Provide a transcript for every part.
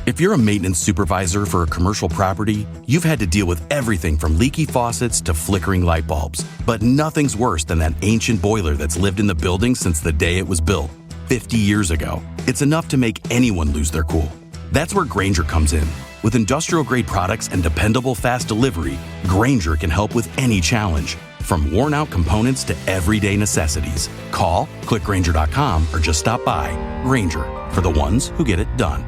If you're a maintenance supervisor for a commercial property, you've had to deal with everything from leaky faucets to flickering light bulbs. But nothing's worse than that ancient boiler that's lived in the building since the day it was built, 50 years ago. It's enough to make anyone lose their cool. That's where Grainger comes in. With industrial-grade products and dependable fast delivery, Grainger can help with any challenge, from worn-out components to everyday necessities. Call, click Grainger.com, or just stop by. Grainger, for the ones who get it done.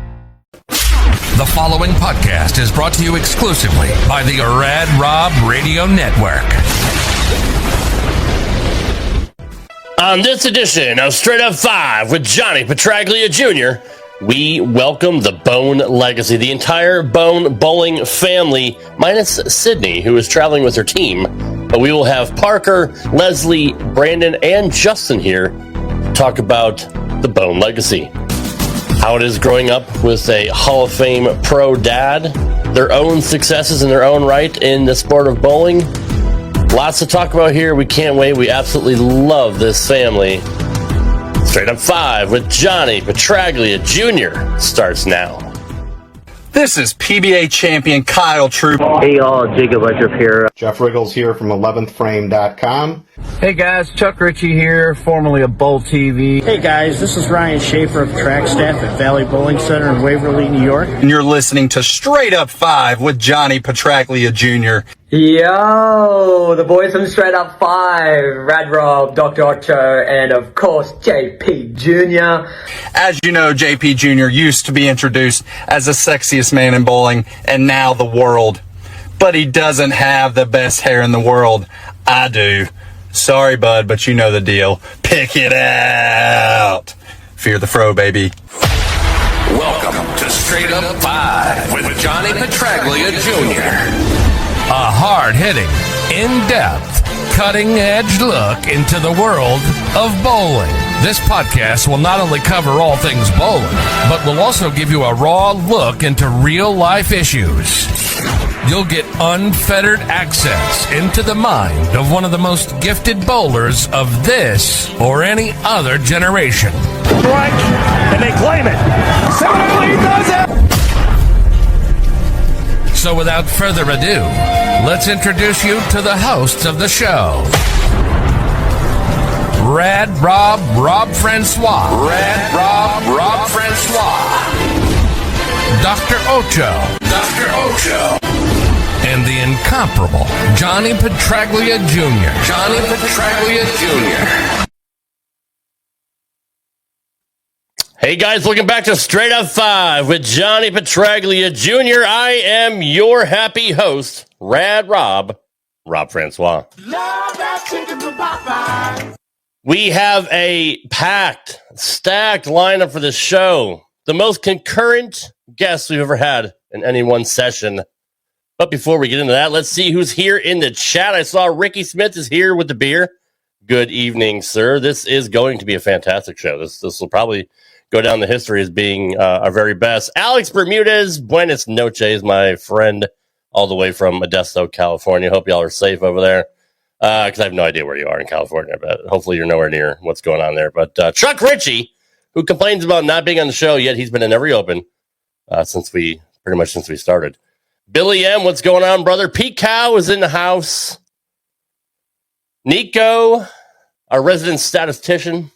The following podcast is brought to you exclusively by the Rad Rob Radio Network. On this edition of Straight Up 5 with Johnny Petraglia Jr., we welcome the Bohn Legacy, the entire Bohn bowling family, minus Sydney, who is traveling with her team. But we will have Parker, Leslie, Brandon, and Justin here to talk about the Bohn Legacy. How it is growing up with a Hall of Fame pro dad, their own successes in their own right in the sport of bowling. Lots to talk about here. We can't wait. We absolutely love this family. Straight Up 5 with Johnny Petraglia Jr. starts now. This is PBA champion Kyle Troop. Hey y'all, Jacob Ledrup here. Jeff Riggles here from 11thframe.com. Hey guys, Chuck Ritchie here, formerly of Bowl TV. Hey guys, this is Ryan Schaefer of track staff at Valley Bowling Center in Waverly, New York. And you're listening to Straight Up 5 with Johnny Petraglia Jr. Yo, the boys from Straight Up 5, Rad Rob, Dr Ocho, and of course JP Jr. As you know, JP Jr. used to be introduced as the sexiest man in bowling, and now the world. But he doesn't have the best hair in the world. I do. Sorry, bud, but you know the deal. Pick it out. Fear the fro, baby. Welcome to Straight Up 5 with Johnny Petraglia Jr. A hard-hitting, in-depth, cutting-edge look into the world of bowling. This podcast will not only cover all things bowling, but will also give you a raw look into real-life issues. You'll get unfettered access into the mind of one of the most gifted bowlers of this or any other generation. Strike, and they claim it. Similarly does it. So without further ado, let's introduce you to the hosts of the show. Rad Rob, Rob Francois. Rad Rob, Rob Francois. Dr Ocho. Dr Ocho. And the incomparable Johnny Petraglia Jr. Johnny Petraglia Jr. Hey guys, welcome back to Straight Up 5 with Johnny Petraglia Jr. I am your happy host, Rad Rob, Rob Francois. We have a packed, stacked lineup for this show. The most concurrent guests we've ever had in any one session. But before we get into that, let's see who's here in the chat. I saw Ricky Smith is here with the beer. Good evening, sir. This is going to be a fantastic show. This will probably go down the history as being our very best. Alex Bermudez, buenas noches, my friend, all the way from Modesto, California. Hope y'all are safe over there, because I have no idea where you are in California, but hopefully you're nowhere near what's going on there. But Chuck Ritchie, who complains about not being on the show, yet he's been in every open since we started. Billy M, what's going on, brother? Pete Cow is in the house. Nico, our resident statistician.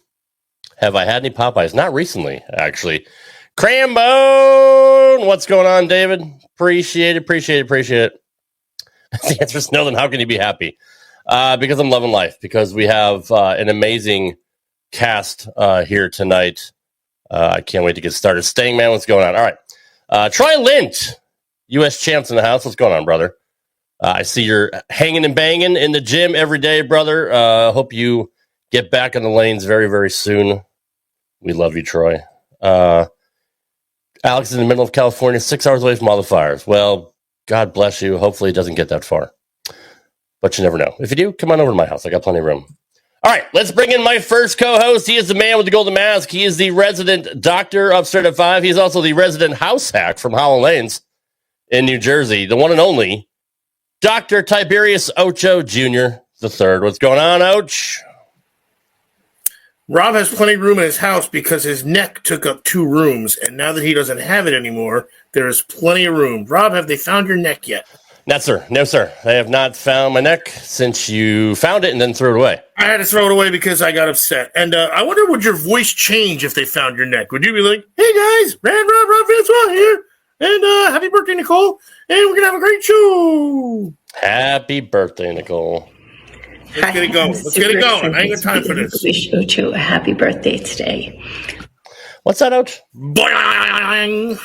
Have I had any Popeyes? Not recently, actually. Crambone, what's going on, David? Appreciate it. The answer is no, then how can you be happy? Because I'm loving life, because we have an amazing cast here tonight. I can't wait to get started. Staying Man, what's going on? All right. Troy Lint, U.S. champs in the house. What's going on, brother? I see you're hanging and banging in the gym every day, brother. Hope you get back on the lanes very, very soon. We love you, Troy. Alex is in the middle of California, 6 hours away from all the fires. Well, God bless you. Hopefully it doesn't get that far. But you never know. If you do, come on over to my house. I got plenty of room. All right, let's bring in my first co-host. He is the man with the golden mask. He is the resident doctor of Straight Up 5. He's also the resident house hack from Holland Lanes in New Jersey. The one and only Dr. Tiberius Ocho Jr. the third. What's going on, Och? Rob has plenty of room in his house because his neck took up 2 rooms, and now that he doesn't have it anymore, there is plenty of room. Rob, have they found your neck yet? No, sir. No, sir. They have not found my neck since you found it and then threw it away. I had to throw it away because I got upset. And I wonder, would your voice change if they found your neck? Would you be like, hey, guys, Rad Rob Francois here, and happy birthday, Nicole, and we're going to have a great show. Happy birthday, Nicole. Let's get it going. Let's get it going. I ain't got time for this. Wish Ocho a happy birthday today. What's that, Ocho? Boing!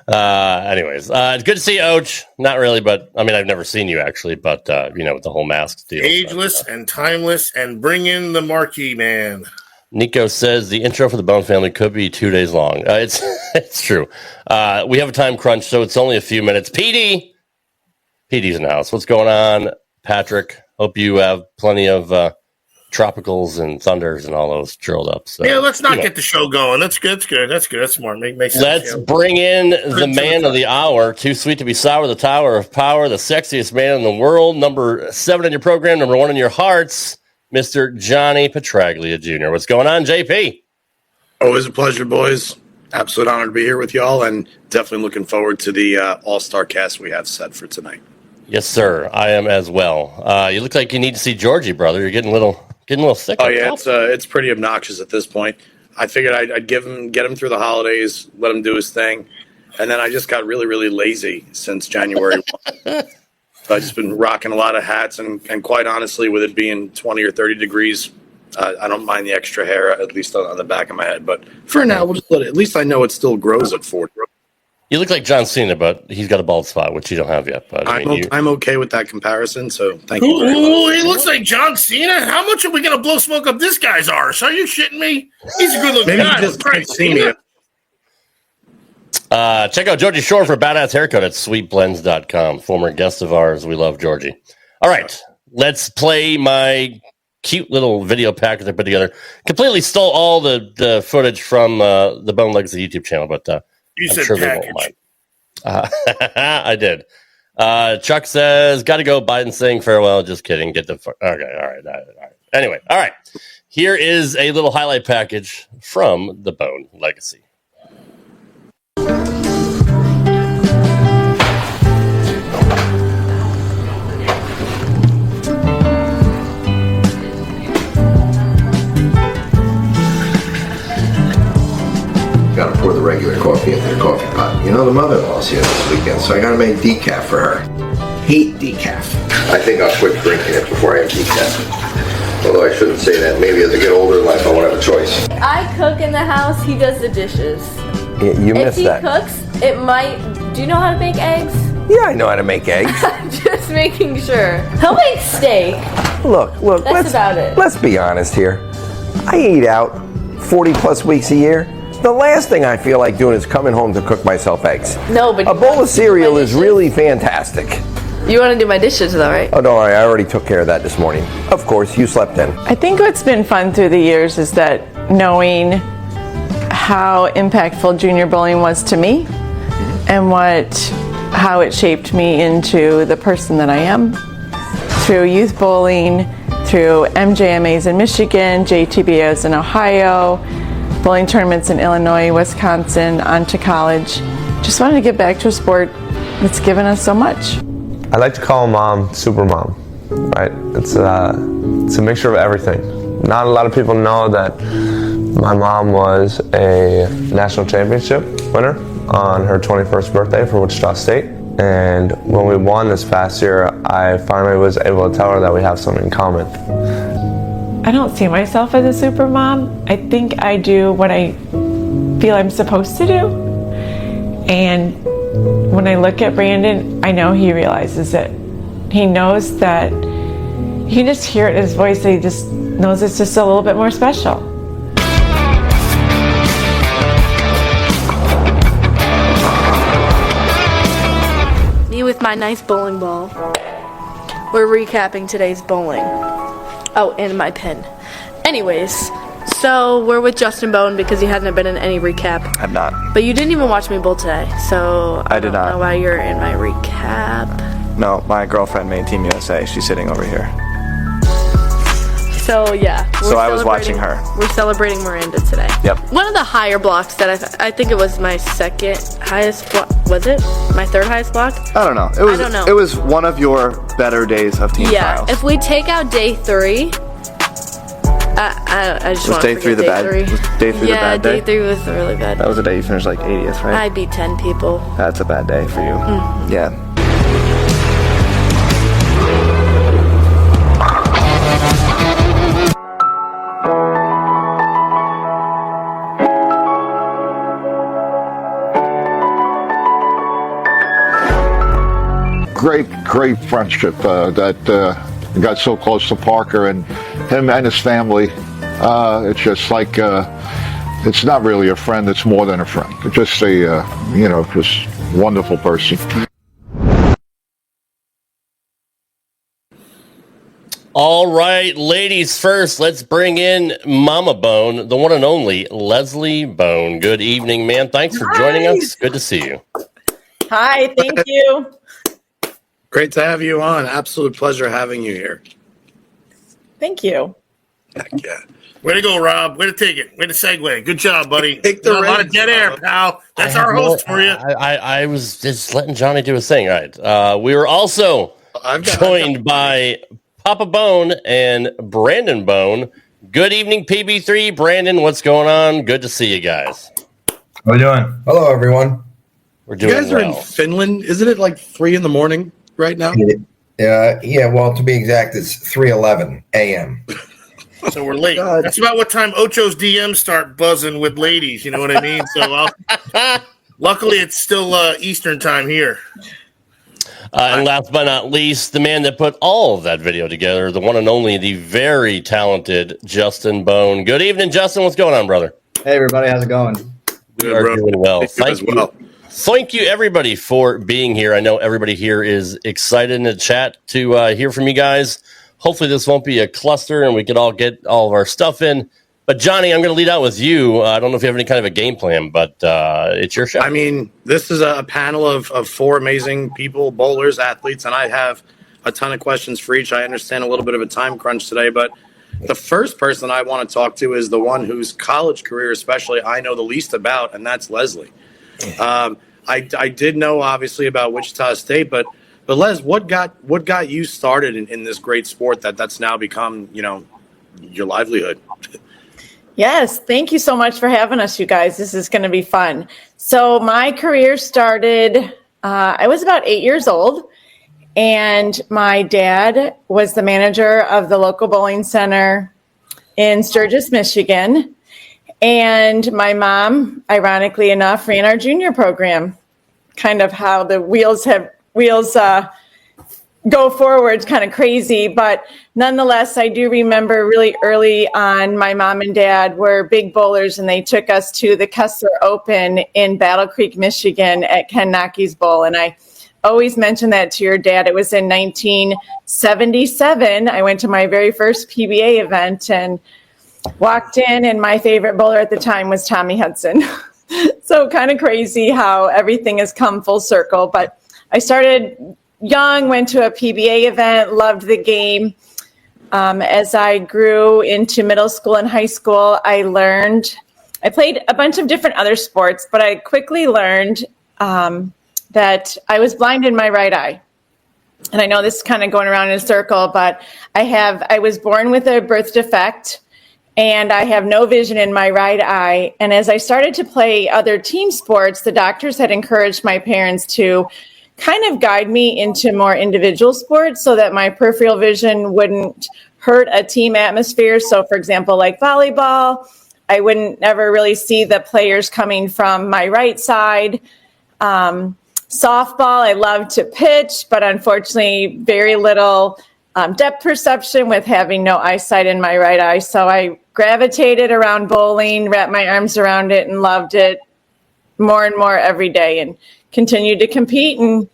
Anyways, it's good to see you, Ocho. Not really, but I mean, I've never seen you actually, but with the whole mask deal. Ageless and timeless, and bring in the marquee man. Nico says the intro for the Bohn family could be 2 days long. It's true. We have a time crunch, so it's only a few minutes. PD's in the house. What's going on, Patrick? Hope you have plenty of tropicals and thunders and all those drilled up. So yeah, let's not get the show going. That's good. That's good. That's good. That's smart. Makes sense. Let's bring in the man of the hour. Too sweet to be sour. The Tower of Power. The sexiest man in the world. Number 7 on your program. Number 1 in your hearts. Mr. Johnny Petraglia Jr. What's going on, JP? Always a pleasure, boys. Absolute honor to be here with y'all, and definitely looking forward to the all-star cast we have set for tonight. Yes, sir. I am as well. You look like you need to see Georgie, brother. You're getting a little sick. Oh yeah, it's pretty obnoxious at this point. I figured I'd get him through the holidays, let him do his thing, and then I just got really, really lazy since January 1. I've just been rocking a lot of hats, and quite honestly, with it being 20 or 30 degrees, I don't mind the extra hair, at least on the back of my head. But for now, we'll just let it. At least I know it still grows at 40. You look like John Cena, but he's got a bald spot, which you don't have yet. But I'm okay with that comparison, so thank you. Ooh, he looks like John Cena. How much are we going to blow smoke up this guy's arse? Are you shitting me? He's a good-looking guy. Maybe you just can't see me. Check out Georgie Shore for a badass haircut at sweetblends.com. Former guest of ours. We love Georgie. All right, let's play my cute little video package I put together. Completely stole all the footage from the Bohn Legacy YouTube channel, but you I'm said sure package. They won't mind. I did. Chuck says, "Got to go. Biden saying farewell." Just kidding. Get the fuck. Okay. All right. Anyway, all right. Here is a little highlight package from the Bohn Legacy. Gotta pour the regular coffee into the coffee pot. You know, the mother-in-law's here this weekend, so I gotta make decaf for her. Hate decaf. I think I'll quit drinking it before I have decaf. Although I shouldn't say that. Maybe as I get older in life, I won't have a choice. I cook in the house, he does the dishes. You missed that. If he cooks, it might... Do you know how to make eggs? Yeah, I know how to make eggs. I'm just making sure. He'll make steak. Look, That's about it. Let's be honest here. I eat out 40 plus weeks a year. The last thing I feel like doing is coming home to cook myself eggs. No, but a bowl of cereal is really fantastic. You want to do my dishes though, right? Oh, don't worry, I already took care of that this morning. Of course, you slept in. I think what's been fun through the years is that knowing how impactful junior bowling was to me and how it shaped me into the person that I am. Through youth bowling, through MJMAs in Michigan, JTBOs in Ohio, bowling tournaments in Illinois, Wisconsin, on to college. Just wanted to get back to a sport that's given us so much. I like to call Mom Super Mom, right? It's a mixture of everything. Not a lot of people know that my mom was a national championship winner on her 21st birthday for Wichita State. And when we won this past year, I finally was able to tell her that we have something in common. I don't see myself as a super mom. I think I do what I feel I'm supposed to do. And when I look at Brandon, I know he realizes it. He knows that, you can just hear it in his voice that he just knows it's just a little bit more special. Me with my nice bowling ball. We're recapping today's bowling. Oh, and my pen. Anyways, so we're with Justin Bohn because he hasn't been in any recap. I'm not. But you didn't even watch me bowl today, so I did not. don't know why you're in my recap. No, my girlfriend made Team USA. She's sitting over here. So yeah. So I was watching her. We're celebrating Miranda today. Yep. One of the higher blocks that I think it was my second highest block. Was it my third highest block? I don't know. I don't know. It was one of your better days of team trials. If we take out day 3, I just want to forget day 3. Was day 3 the bad day? Yeah, day 3 was really bad. That was the day you finished like 80th, right? I beat 10 people. That's a bad day for you. Mm-hmm. Yeah. Great friendship that got so close to Parker and him and his family. It's just like it's not really a friend; it's more than a friend. It's just a just wonderful person. All right, ladies first. Let's bring in Mama Bohn, the one and only Leslie Bohn. Good evening, man. Thanks for joining us. Good to see you. Hi, thank you. Great to have you on. Absolute pleasure having you here. Thank you. Heck yeah. Way to go, Rob. Way to take it. Way to segue. Good job, buddy. Take the a lot of dead air, pal. That's our host for you. I was just letting Johnny do his thing. All right. We were also joined by Papa Bohn and Brandon Bohn. Good evening, PB3. Brandon, what's going on? Good to see you guys. How are we doing? Hello, everyone. We're doing You guys well. are in Finland. Isn't it like 3 a.m. right now? Yeah, well, to be exact, it's 3:11 a.m. So we're late. That's about what time Ocho's DMs start buzzing with ladies. You know what I mean? So luckily, it's still Eastern time here. And last but not least, the man that put all of that video together, the one and only, the very talented Justin Bohn. Good evening, Justin. What's going on, brother? Hey, everybody. How's it going? We are doing well. Thank you, everybody, for being here. I know everybody here is excited in the chat to hear from you guys. Hopefully this won't be a cluster and we can all get all of our stuff in. But, Johnny, I'm going to lead out with you. I don't know if you have any kind of a game plan, but it's your show. I mean, this is a panel of 4 amazing people, bowlers, athletes, and I have a ton of questions for each. I understand a little bit of a time crunch today, but the first person I want to talk to is the one whose college career especially I know the least about, and that's Leslie. I did know, obviously, about Wichita State, but Les, what got you started in this great sport that's now become, your livelihood? Yes, thank you so much for having us, you guys. This is going to be fun. So my career started, I was about 8 years old, and my dad was the manager of the local bowling center in Sturgis, Michigan. And my mom, ironically enough, ran our junior program. Kind of how the wheels go forward, kind of crazy. But nonetheless, I do remember really early on, my mom and dad were big bowlers, and they took us to the Kessler Open in Battle Creek, Michigan at Ken Nocke's Bowl. And I always mention that to your dad. It was in 1977. I went to my very first PBA event and walked in, and my favorite bowler at the time was Tommy Hudson. So kind of crazy how everything has come full circle. But I started young, went to a PBA event, loved the game. As I grew into middle school and high school, I played a bunch of different other sports, but I quickly learned that I was blind in my right eye. And I know this is kind of going around in a circle, but I was born with a birth defect, and I have no vision in my right eye. And as I started to play other team sports, the doctors had encouraged my parents to kind of guide me into more individual sports so that my peripheral vision wouldn't hurt a team atmosphere. So, for example, like volleyball, I wouldn't never really see the players coming from my right side. Softball, I love to pitch, but unfortunately, very little depth perception with having no eyesight in my right eye. So I gravitated around bowling, wrapped my arms around it, and loved it more and more every day, and continued to compete and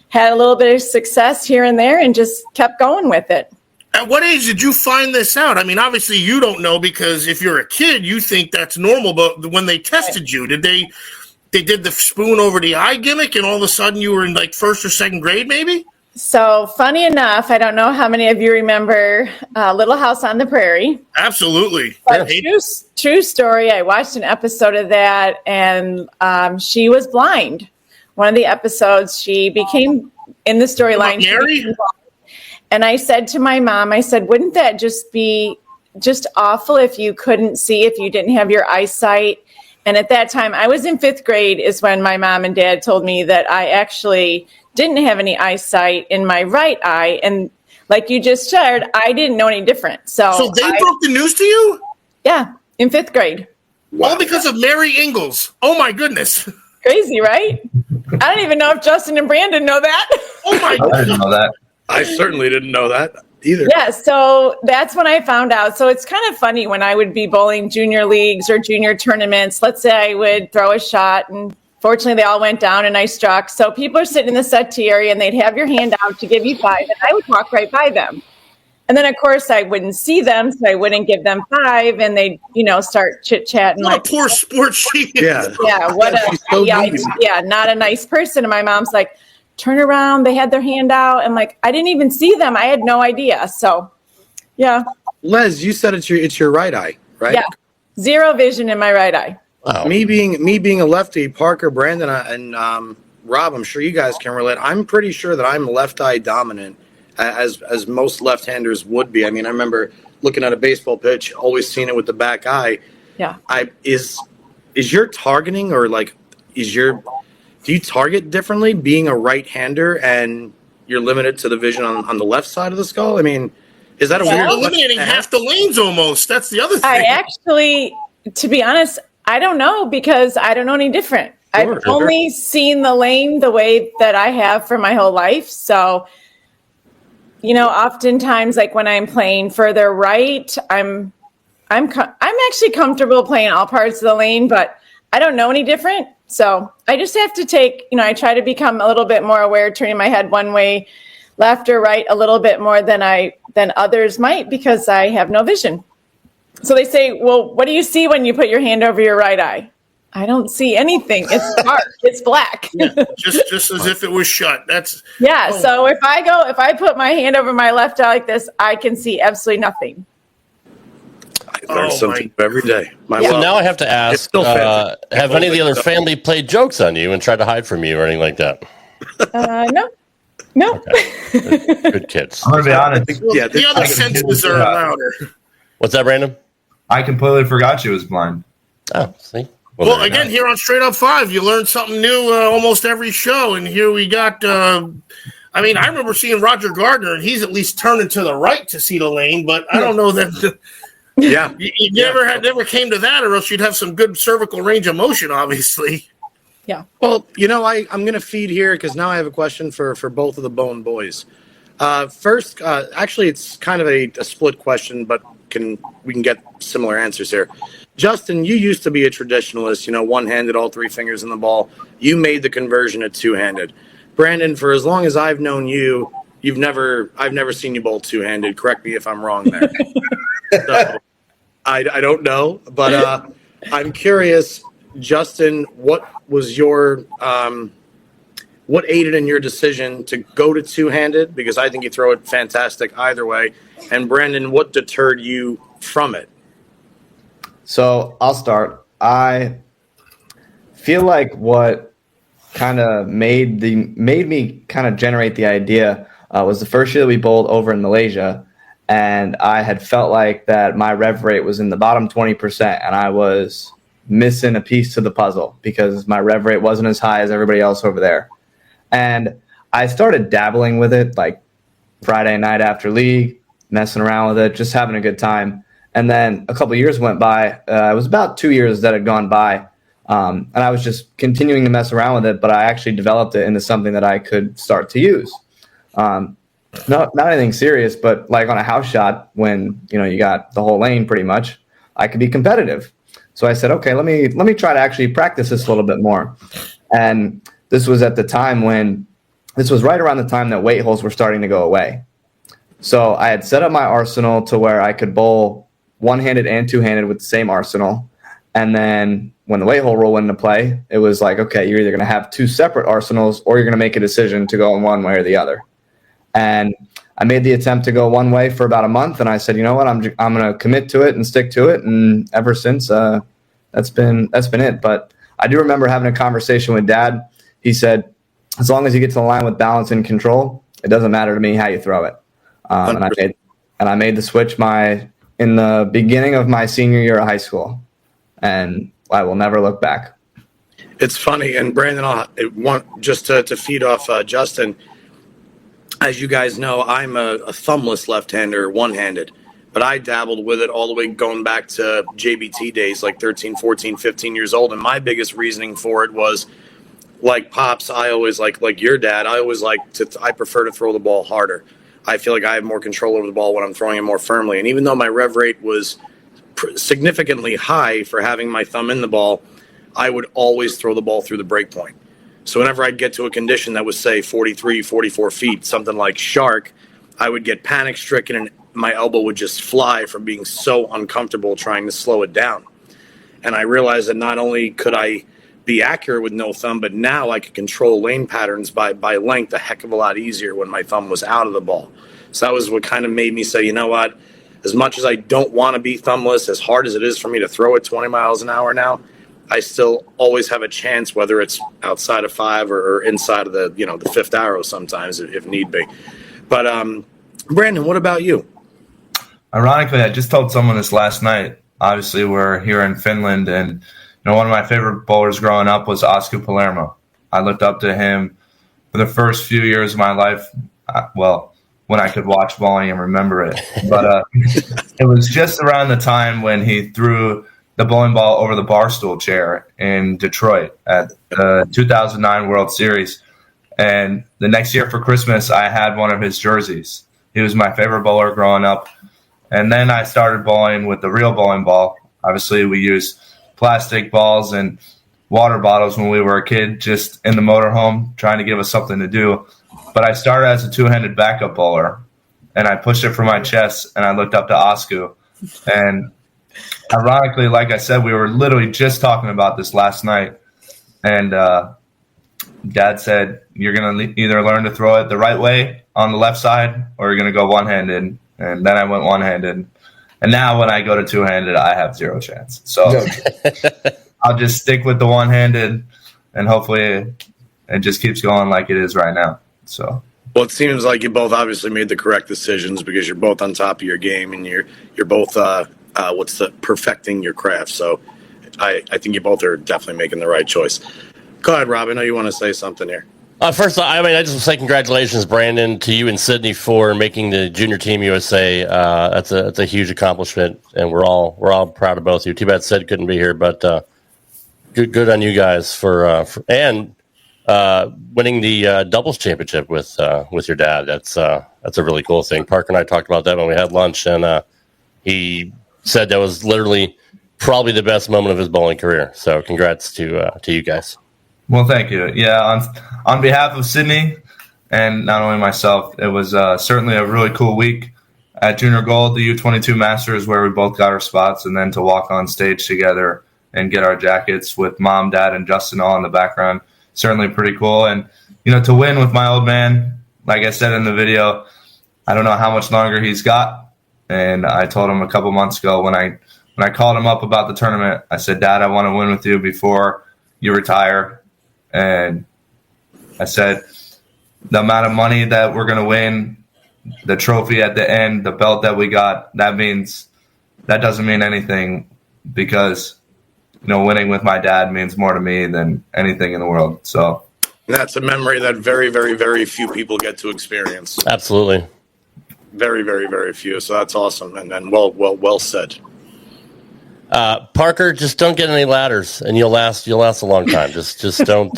had a little bit of success here and there and just kept going with it. At what age did you find this out? I mean, obviously you don't know, because if you're a kid, you think that's normal. But when they tested you, did they did the spoon over the eye gimmick, and all of a sudden you were in like first or second grade, maybe? So funny enough, I don't know how many of you remember Little House on the Prairie. Absolutely. But true story. I watched an episode of that, and she was blind. One of the episodes, she became in the storyline. Mary? And I said to my mom, I said, wouldn't that just be just awful if you couldn't see, if you didn't have your eyesight? And at that time, I was in 5th grade is when my mom and dad told me that I actually didn't have any eyesight in my right eye. And like you just shared, I didn't know any different. So they broke the news to you? Yeah, in 5th grade. All because of Mary Ingalls. Oh, my goodness. Crazy, right? I don't even know if Justin and Brandon know that. Oh, my I didn't know that. I certainly didn't know that either. Yeah, so that's when I found out. So it's kind of funny when I would be bowling junior leagues or junior tournaments. Let's say I would throw a shot, and fortunately they all went down and I struck. So people are sitting in the settee area and they'd have your hand out to give you 5, and I would walk right by them. And then, of course, I wouldn't see them, so I wouldn't give them 5, and they'd, start chit-chatting. What a poor sport she is. Yeah, what not a nice person. And my mom's like, turn around. They had their hand out. I'm like, I didn't even see them. I had no idea. So, yeah. Les, you said it's your right eye, right? Yeah, 0 vision in my right eye. Wow. Me being a lefty, Parker, Brandon, and Rob, I'm sure you guys can relate. I'm pretty sure that I'm left eye dominant, as most left-handers would be. I mean, I remember looking at a baseball pitch, always seeing it with the back eye. Yeah. Is your targeting, or like do you target differently being a right-hander and you're limited to the vision on the left side of the skull? I mean, is that a weird? Eliminating half the lanes almost. That's the other thing. I actually, to be honest, I don't know, because I don't know any different. I've only seen the lane the way that I have for my whole life. So, oftentimes, like when I'm playing further right, I'm actually comfortable playing all parts of the lane, but I don't know any different. So I just have to take, I try to become a little bit more aware, turning my head one way, left or right, a little bit more than others might, because I have no vision. So they say, well, what do you see when you put your hand over your right eye? I don't see anything. It's dark. It's black. just as if it was shut. That's So if I put my hand over my left eye like this, I can see absolutely nothing. I learn something every day. So now I have to ask, have any of the other family played jokes on you and tried to hide from you or anything like that? No. Okay. Good kids. I'm going to be honest. The other senses are louder. What's that, Brandon? I completely forgot she was blind. Oh, see? Well, again, here on Straight Up 5, you learn something new almost every show. And here we got, I remember seeing Roger Gardner, and he's at least turning to the right to see the lane, but I don't know that... you never came to that, or else you'd have some good cervical range of motion, obviously. Yeah. Well, I'm going to feed here because now I have a question for both of the Bohn boys. First, actually, it's kind of a split question, but we can get similar answers here. Justin, you used to be a traditionalist, one-handed, all 3 fingers in the ball. You made the conversion to two-handed. Brandon, for as long as I've known you, I've never seen you bowl two-handed. Correct me if I'm wrong there. So, I don't know, but I'm curious, Justin, what was your what aided in your decision to go to two-handed? Because I think you throw it fantastic either way. And Brandon, what deterred you from it? So I'll start. I feel like what kind of made me kind of generate the idea was the first year that we bowled over in Malaysia. And I had felt like that my rev rate was in the bottom 20%, and I was missing a piece to the puzzle because my rev rate wasn't as high as everybody else over there. And I started dabbling with it, like Friday night after league, messing around with it, just having a good time. And then a couple of years went by. It was about 2 years that had gone by, and I was just continuing to mess around with it, but I actually developed it into something that I could start to use. Not anything serious, but like on a house shot, when you got the whole lane pretty much, I could be competitive. So I said, okay, let me try to actually practice this a little bit more. And this was right around the time that weight holes were starting to go away. So I had set up my arsenal to where I could bowl one-handed and two-handed with the same arsenal. And then when the weight hole rule went into play, it was like, okay, you're either going to have 2 separate arsenals or you're going to make a decision to go in one way or the other. And I made the attempt to go one way for about a month, and I said, you know what, I'm going to commit to it and stick to it. And ever since, that's been it. But I do remember having a conversation with Dad. He said, as long as you get to the line with balance and control, it doesn't matter to me how you throw it. And I made the switch in the beginning of my senior year of high school, and I will never look back. It's funny, and Brandon, just to feed off Justin, as you guys know, I'm a thumbless left-hander, one-handed, but I dabbled with it all the way going back to JBT days, like 13, 14, 15 years old, and my biggest reasoning for it was, like Pops, I always like your dad, I prefer to throw the ball harder. I feel like I have more control over the ball when I'm throwing it more firmly. And even though my rev rate was significantly high for having my thumb in the ball, I would always throw the ball through the break point. So whenever I'd get to a condition that was, say, 43, 44 feet, something like shark, I would get panic stricken and my elbow would just fly from being so uncomfortable trying to slow it down. And I realized that not only could I be accurate with no thumb, but now I could control lane patterns by length a heck of a lot easier when my thumb was out of the ball. So that was what kind of made me say, you know what, as much as I don't want to be thumbless, as hard as it is for me to throw it 20 miles an hour now, I still always have a chance, whether it's outside of 5 or inside of the fifth arrow sometimes if need be. But Brandon, what about you? Ironically, I just told someone this last night. Obviously, we're here in Finland, and one of my favorite bowlers growing up was Oscar Palermo. I looked up to him for the first few years of my life, when I could watch bowling and remember it. But it was just around the time when he threw the bowling ball over the barstool chair in Detroit at the 2009 World Series. And the next year for Christmas, I had one of his jerseys. He was my favorite bowler growing up. And then I started bowling with the real bowling ball. Obviously, we use plastic balls and water bottles when we were a kid, just in the motorhome, trying to give us something to do. But I started as a two-handed backup bowler, and I pushed it from my chest, and I looked up to Oscar. And ironically, like I said, we were literally just talking about this last night, and Dad said, you're going to either learn to throw it the right way on the left side, or you're going to go one-handed. And then I went one-handed. And now when I go to two-handed, I have zero chance. So I'll just stick with the one-handed, and hopefully it just keeps going like it is right now. So, well, it seems like you both obviously made the correct decisions because you're both on top of your game and you're both perfecting your craft. So I think you both are definitely making the right choice. Go ahead, Rob. I know you want to say something here. First, I just want to say congratulations, Brandon, to you and Sydney for making the Junior Team USA. That's a huge accomplishment, and we're all proud of both of you. Too bad Sid couldn't be here, but good on you guys for winning the doubles championship with your dad. That's a really cool thing. Parker and I talked about that when we had lunch, and he said that was literally probably the best moment of his bowling career. So congrats to you guys. Well, thank you. Yeah, on behalf of Sydney and not only myself, it was certainly a really cool week at Junior Gold, the U22 Masters, where we both got our spots, and then to walk on stage together and get our jackets with Mom, Dad, and Justin all in the background. Certainly pretty cool. And, to win with my old man, like I said in the video, I don't know how much longer he's got. And I told him a couple months ago when I called him up about the tournament, I said, Dad, I want to win with you before you retire. And I said, the amount of money that we're going to win, the trophy at the end, the belt that we got, that doesn't mean anything because, winning with my dad means more to me than anything in the world. So that's a memory that very, very, very few people get to experience. Absolutely. Very, very, very few. So that's awesome. And well said. Parker, just don't get any ladders, and you'll last a long time. Just don't.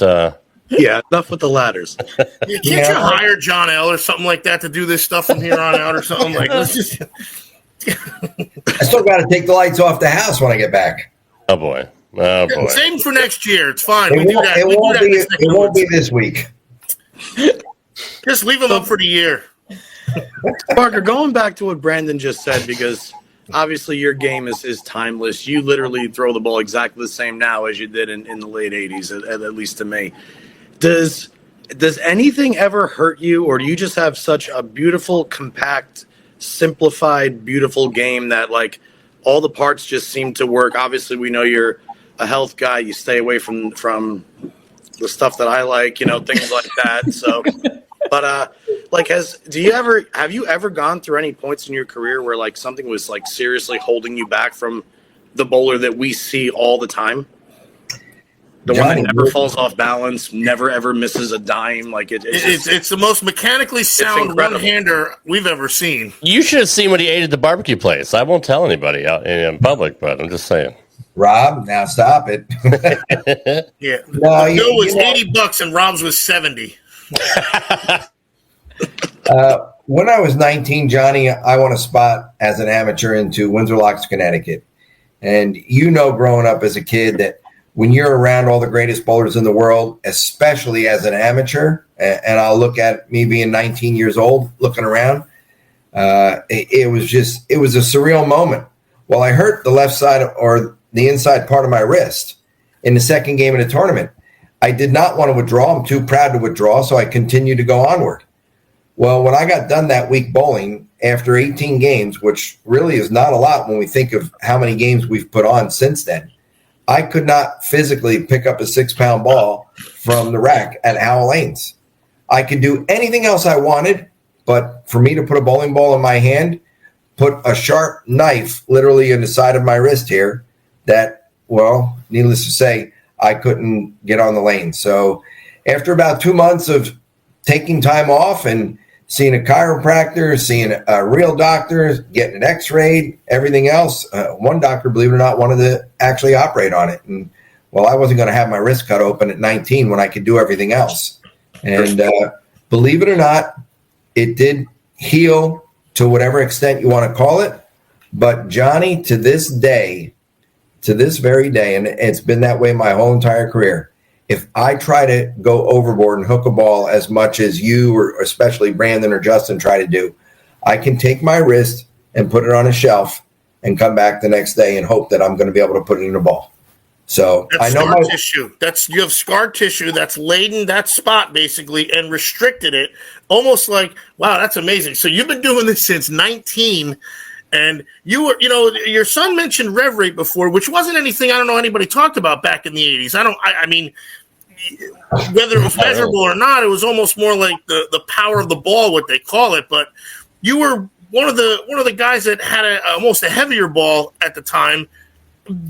Yeah, enough with the ladders. Can't you hire John L. or something like that to do this stuff from here on out, or something like? Let's just. I still got to take the lights off the house when I get back. Oh boy! Same for next year. It's fine. It won't be this week. Just leave them up for the year. Parker, going back to what Brandon just said, because obviously your game is timeless. You literally throw the ball exactly the same now as you did in the late 80s, at least to me. Does Does anything ever hurt you, or do you just have such a beautiful, compact, simplified, beautiful game that like all the parts just seem to work? Obviously, we know you're a health guy. You stay away from the stuff that I like, things like that. So, but have you ever gone through any points in your career where like something was like seriously holding you back from the bowler that we see all the time? The one that never falls off balance, never ever misses a dime. Like it's the most mechanically sound one-hander we've ever seen. You should have seen what he ate at the barbecue place. I won't tell anybody out in public, but I'm just saying. Rob, now stop it. Yeah, No, the bill was $80 and Rob's was $70. When I was 19, Johnny, I won a spot as an amateur into Windsor Locks, Connecticut. And growing up as a kid that when you're around all the greatest bowlers in the world, especially as an amateur, and I'll look at me being 19 years old, looking around, it was a surreal moment. Well, I hurt the left side or the inside part of my wrist in the second game of the tournament. I did not want to withdraw. I'm too proud to withdraw, so I continued to go onward. Well, when I got done that week bowling after 18 games, which really is not a lot when we think of how many games we've put on since then, I could not physically pick up a 6-pound ball from the rack at Howell Lanes. I could do anything else I wanted, but for me to put a bowling ball in my hand, put a sharp knife literally in the side of my wrist here that, well, needless to say, I couldn't get on the lane. So after about 2 months of taking time off and seeing a chiropractor, seeing a real doctor, getting an x-ray, everything else, one doctor, believe it or not, wanted to actually operate on it. And, well, I wasn't going to have my wrist cut open at 19 when I could do everything else. And believe it or not, it did heal to whatever extent you want to call it. But, Johnny, to this very day, and it's been that way my whole entire career, if I try to go overboard and hook a ball as much as you or especially Brandon or Justin try to do, I can take my wrist and put it on a shelf and come back the next day and hope that I'm going to be able to put it in a ball. So that's I know scar tissue. You have scar tissue that's laden that spot basically and restricted it, almost like, wow, that's amazing. So you've been doing this since 19. And you were, your son mentioned rev rate before, which wasn't anything I don't know anybody talked about back in the 80s. I mean, whether it was measurable or not, it was almost more like the power of the ball, what they call it. But you were one of the guys that had almost a heavier ball at the time,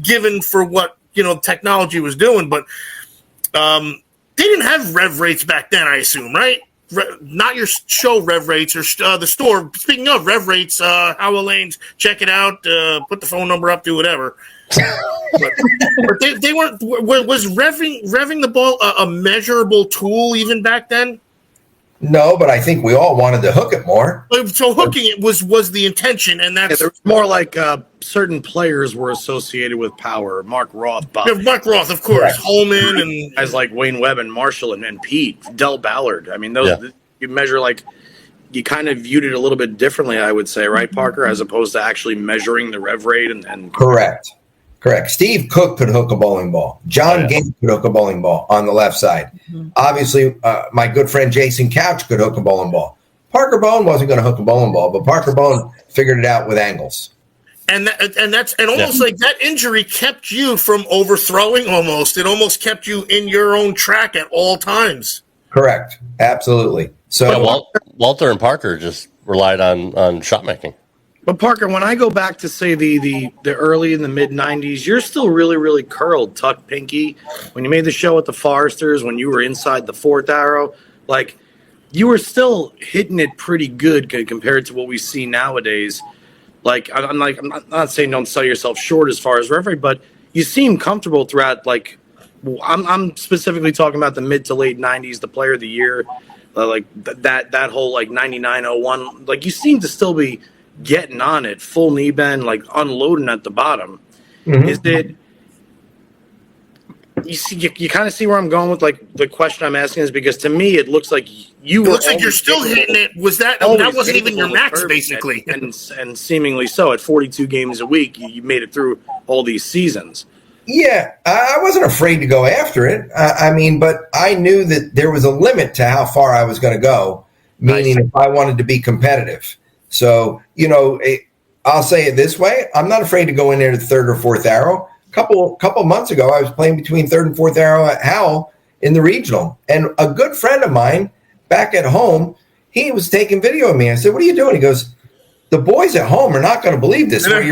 given for what technology was doing. But they didn't have rev rates back then, I assume, right? Not your show rev rates or the store. Speaking of rev rates, Howell Lanes, check it out. Put the phone number up, do whatever. but they weren't. Was revving the ball a measurable tool even back then? No, but I think we all wanted to hook it more. So hooking it was the intention, and that's there was more like certain players were associated with power. Mark Roth, Mark Roth, of course, right. Holman, and guys like Wayne Webb and Marshall and Pete, Del Ballard. I mean, those you measure like you kind of viewed it a little bit differently, I would say, right, Parker, as opposed to actually measuring the rev rate and Correct. Steve Cook could hook a bowling ball. John Gant could hook a bowling ball on the left side. Mm-hmm. Obviously, my good friend Jason Couch could hook a bowling ball. Parker Bohn wasn't going to hook a bowling ball, but Parker Bohn figured it out with angles. And almost like that injury kept you from overthrowing almost. It almost kept you in your own track at all times. Correct. Absolutely. So Walter and Parker just relied on shot making. But Parker, when I go back to say the early and the mid 90s, you're still really, really curled, tuck pinky. When you made the show at the Foresters, when you were inside the fourth arrow, like you were still hitting it pretty good compared to what we see nowadays. Like I'm not saying don't sell yourself short as far as referee, but you seem comfortable throughout. Like I'm specifically talking about the mid to late 90s, the Player of the Year, like that whole like 99-01. Like you seem to still be getting on it, full knee bend, like unloading at the bottom. Mm-hmm. Is it? You kind of see where I'm going with like the question I'm asking is because to me it looks like you. It looks like you're still hitting it. Was that wasn't even your max basically? And seemingly so at 42 games a week, you made it through all these seasons. Yeah, I wasn't afraid to go after it. I mean, but I knew that there was a limit to how far I was going to go, meaning if I wanted to be competitive. So, I'll say it this way. I'm not afraid to go in there to the third or fourth arrow. Couple months ago, I was playing between third and fourth arrow at Howell in the regional. And a good friend of mine back at home, he was taking video of me. I said, "What are you doing?" He goes, "The boys at home are not going to believe this." I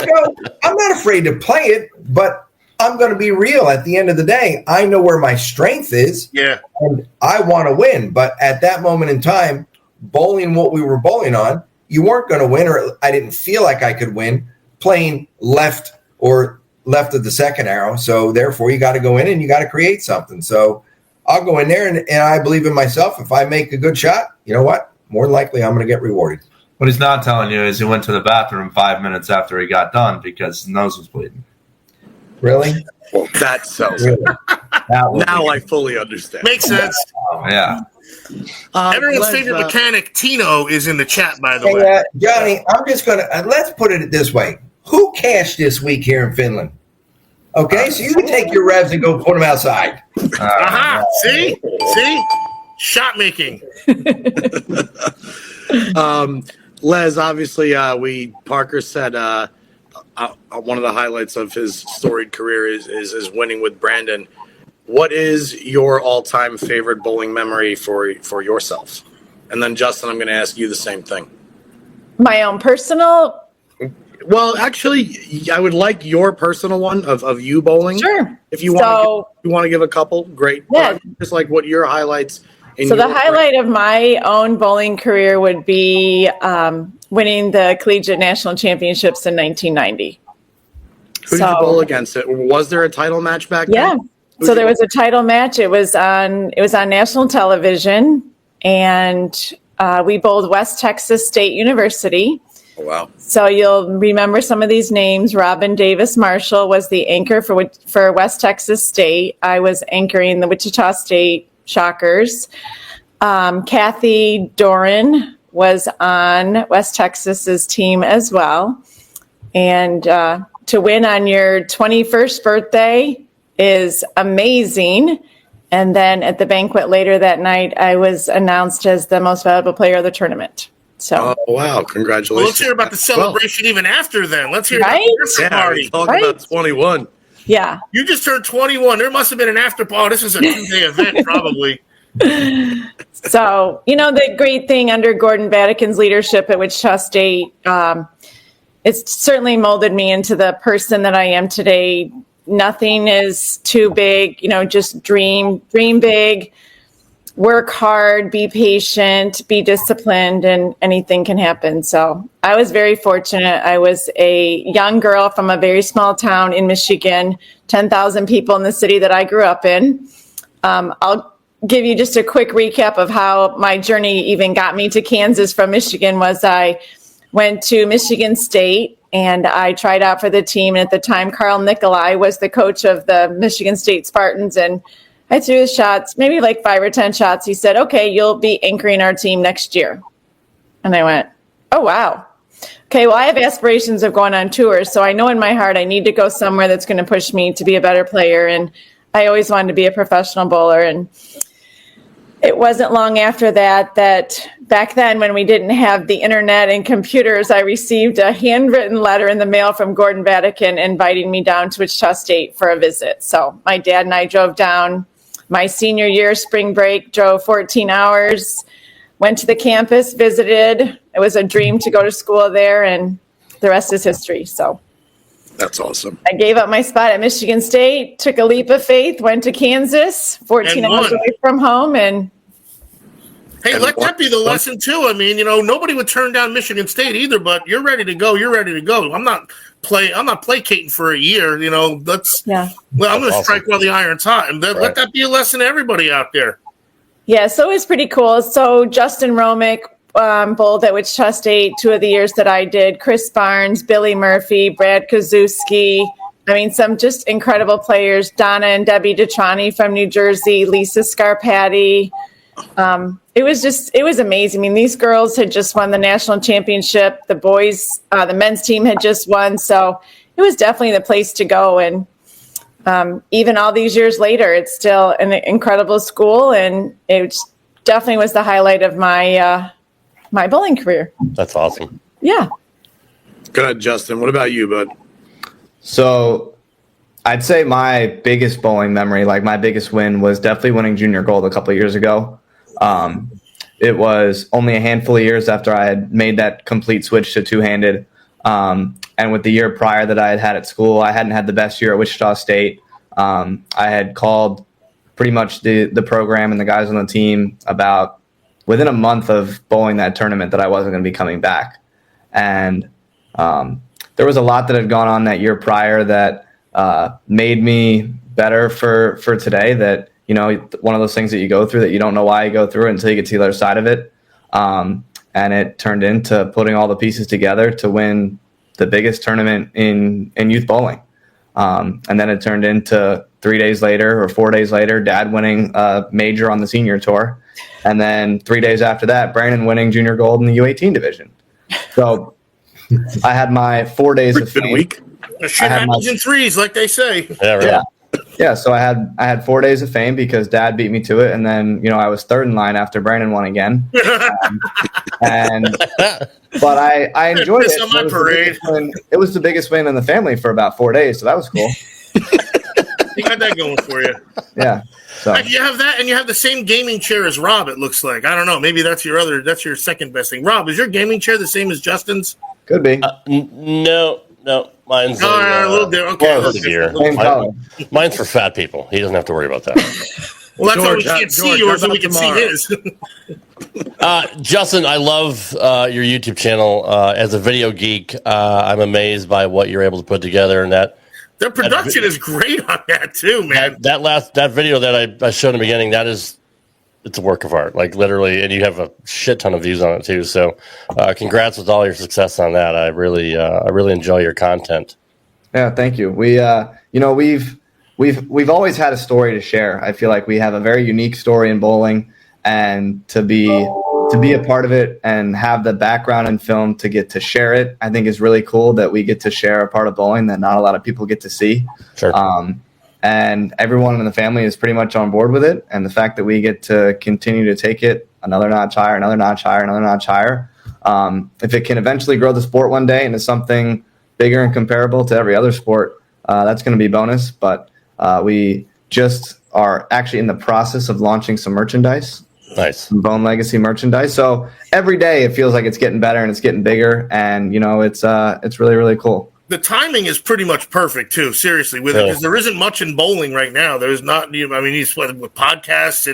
go, "I'm not afraid to play it, but I'm going to be real. At the end of the day, I know where my strength is. Yeah. And I want to win." But at that moment in time, bowling what we were bowling on, you weren't going to win, or I didn't feel like I could win playing left of the second arrow. So therefore, you got to go in and you got to create something. So I'll go in there and I believe in myself. If I make a good shot, you know what? More than likely, I'm going to get rewarded. What he's not telling you is he went to the bathroom 5 minutes after he got done because his nose was bleeding. Really? Well, that's so. Really? Now I fully understand. Makes sense. Yeah. Everyone's favorite mechanic, Tino, is in the chat, by the way. Johnny, I'm just going to, let's put it this way. Who cashed this week here in Finland? Okay, so you can take your revs and go put them outside. See? Shot making. Les, obviously, Parker said one of the highlights of his storied career is winning with Brandon. What is your all-time favorite bowling memory for yourself? And then, Justin, I'm going to ask you the same thing. My own personal? Well, actually, I would like your personal one of you bowling. Sure. If you want to give a couple, great. Yeah. Just like what your highlights. So the highlight of my own bowling career would be winning the Collegiate National Championships in 1990. Who did you bowl against? Was there a title match back then? Yeah. So there was a title match. It was on national television, and we bowled West Texas State University. Oh, wow. So you'll remember some of these names. Robin Davis Marshall was the anchor for West Texas State. I was anchoring the Wichita State Shockers. Kathy Doran was on West Texas's team as well. And to win on your 21st birthday is amazing. And then at the banquet later that night, I was announced as the most valuable player of the tournament. So, oh, wow. Congratulations. Well, let's hear about the celebration even after then. Let's hear about the birthday party. Talk about 21. Yeah. You just turned 21. There must have been an after party. This is a 2-day event, probably. So, the great thing under Gordon Vatican's leadership at Wichita State, it's certainly molded me into the person that I am today. Nothing is too big, just dream big, work hard, be patient, be disciplined, and anything can happen. So I was very fortunate. I was a young girl from a very small town in Michigan, 10,000 people in the city that I grew up in. I'll give you just a quick recap of how my journey even got me to Kansas from Michigan. Was I went to Michigan State and I tried out for the team. And at the time, Carl Nicolai was the coach of the Michigan State Spartans. And I threw the shots, maybe like 5 or 10 shots. He said, "Okay, you'll be anchoring our team next year." And I went, "Oh, wow. Okay, well, I have aspirations of going on tours. So I know in my heart I need to go somewhere that's going to push me to be a better player." And I always wanted to be a professional bowler. And it wasn't long after that back then, when we didn't have the internet and computers, I received a handwritten letter in the mail from Gordon Vatican inviting me down to Wichita State for a visit. So my dad and I drove down my senior year, spring break, drove 14 hours, went to the campus, visited. It was a dream to go to school there, and the rest is history. So that's awesome. I gave up my spot at Michigan State, took a leap of faith, went to Kansas, 14 hours away from home, and hey, let that be the lesson too. I mean, nobody would turn down Michigan State either, but you're ready to go. You're ready to go. I'm not placating for a year. Well, I'm going to strike while the iron's hot, and let that be a lesson to everybody out there. Yeah, so it was pretty cool. So Justin Romick bowled at Wichita State 2 of the years that I did. Chris Barnes, Billy Murphy, Brad Kozuski. I mean, some just incredible players. Donna and Debbie Detrani from New Jersey, Lisa Scarpati. It was amazing. I mean, these girls had just won the national championship. The boys, the men's team had just won. So was definitely the place to go. And even all these years later, it's still an incredible school, and it definitely was the highlight of my my bowling career. That's awesome. Yeah. Go ahead, Justin. What about you, bud? So I'd say my biggest bowling memory, like my biggest win, was definitely winning junior gold a couple of years ago. It was only a handful of years after I had made that complete switch to two-handed. And with the year prior that I had had at school, I hadn't had the best year at Wichita State. I had called pretty much the program and the guys on the team about within a month of bowling that tournament that I wasn't going to be coming back. And there was a lot that had gone on that year prior that made me better for today. That, you know, one of those things that you go through that you don't know why you go through it until you get to the other side of it. And it turned into putting all the pieces together to win the biggest tournament in youth bowling. And then it turned into 3 days later or 4 days later, Dad winning a major on the senior tour. And then 3 days after that, Brandon winning junior gold in the U18 division. So I had my 4 days of fame. Shit happens in threes, like they say. Yeah, right. Yeah, so I had 4 days of fame because Dad beat me to it, and then, you know, I was third in line after Brandon won again. But I enjoyed it. It was the biggest win in the family for about 4 days, so that was cool. You got that going for you. Yeah. So You have that, and you have the same gaming chair as Rob. It looks like. I don't know. Maybe that's your second best thing. Rob, is your gaming chair the same as Justin's? Could be. No, mine's a little different. Mine's for fat people. He doesn't have to worry about that. Well, that's why we can't see yours, so we can see his. Justin, I love your YouTube channel. As a video geek, I'm amazed by what you're able to put together, and that their production is great on that too, man. That video that I showed in the beginning, it's a work of art, like literally, and you have a shit ton of views on it too. So, congrats with all your success on that. I really enjoy your content. Yeah, thank you. We've always had a story to share. I feel like we have a very unique story in bowling, and to be a part of it and have the background in film to get to share it, I think is really cool that we get to share a part of bowling that not a lot of people get to see. Sure. And everyone in the family is pretty much on board with it. And the fact that we get to continue to take it another notch higher, another notch higher, another notch higher. If it can eventually grow the sport one day into something bigger and comparable to every other sport, that's going to be bonus. But we just are actually in the process of launching some merchandise. Nice. Some Bohn Legacy merchandise. So every day it feels like it's getting better and it's getting bigger. And, you know, it's really, really cool. The timing is pretty much perfect too. Seriously, with it, because there isn't much in bowling right now. There's not. I mean, with podcasts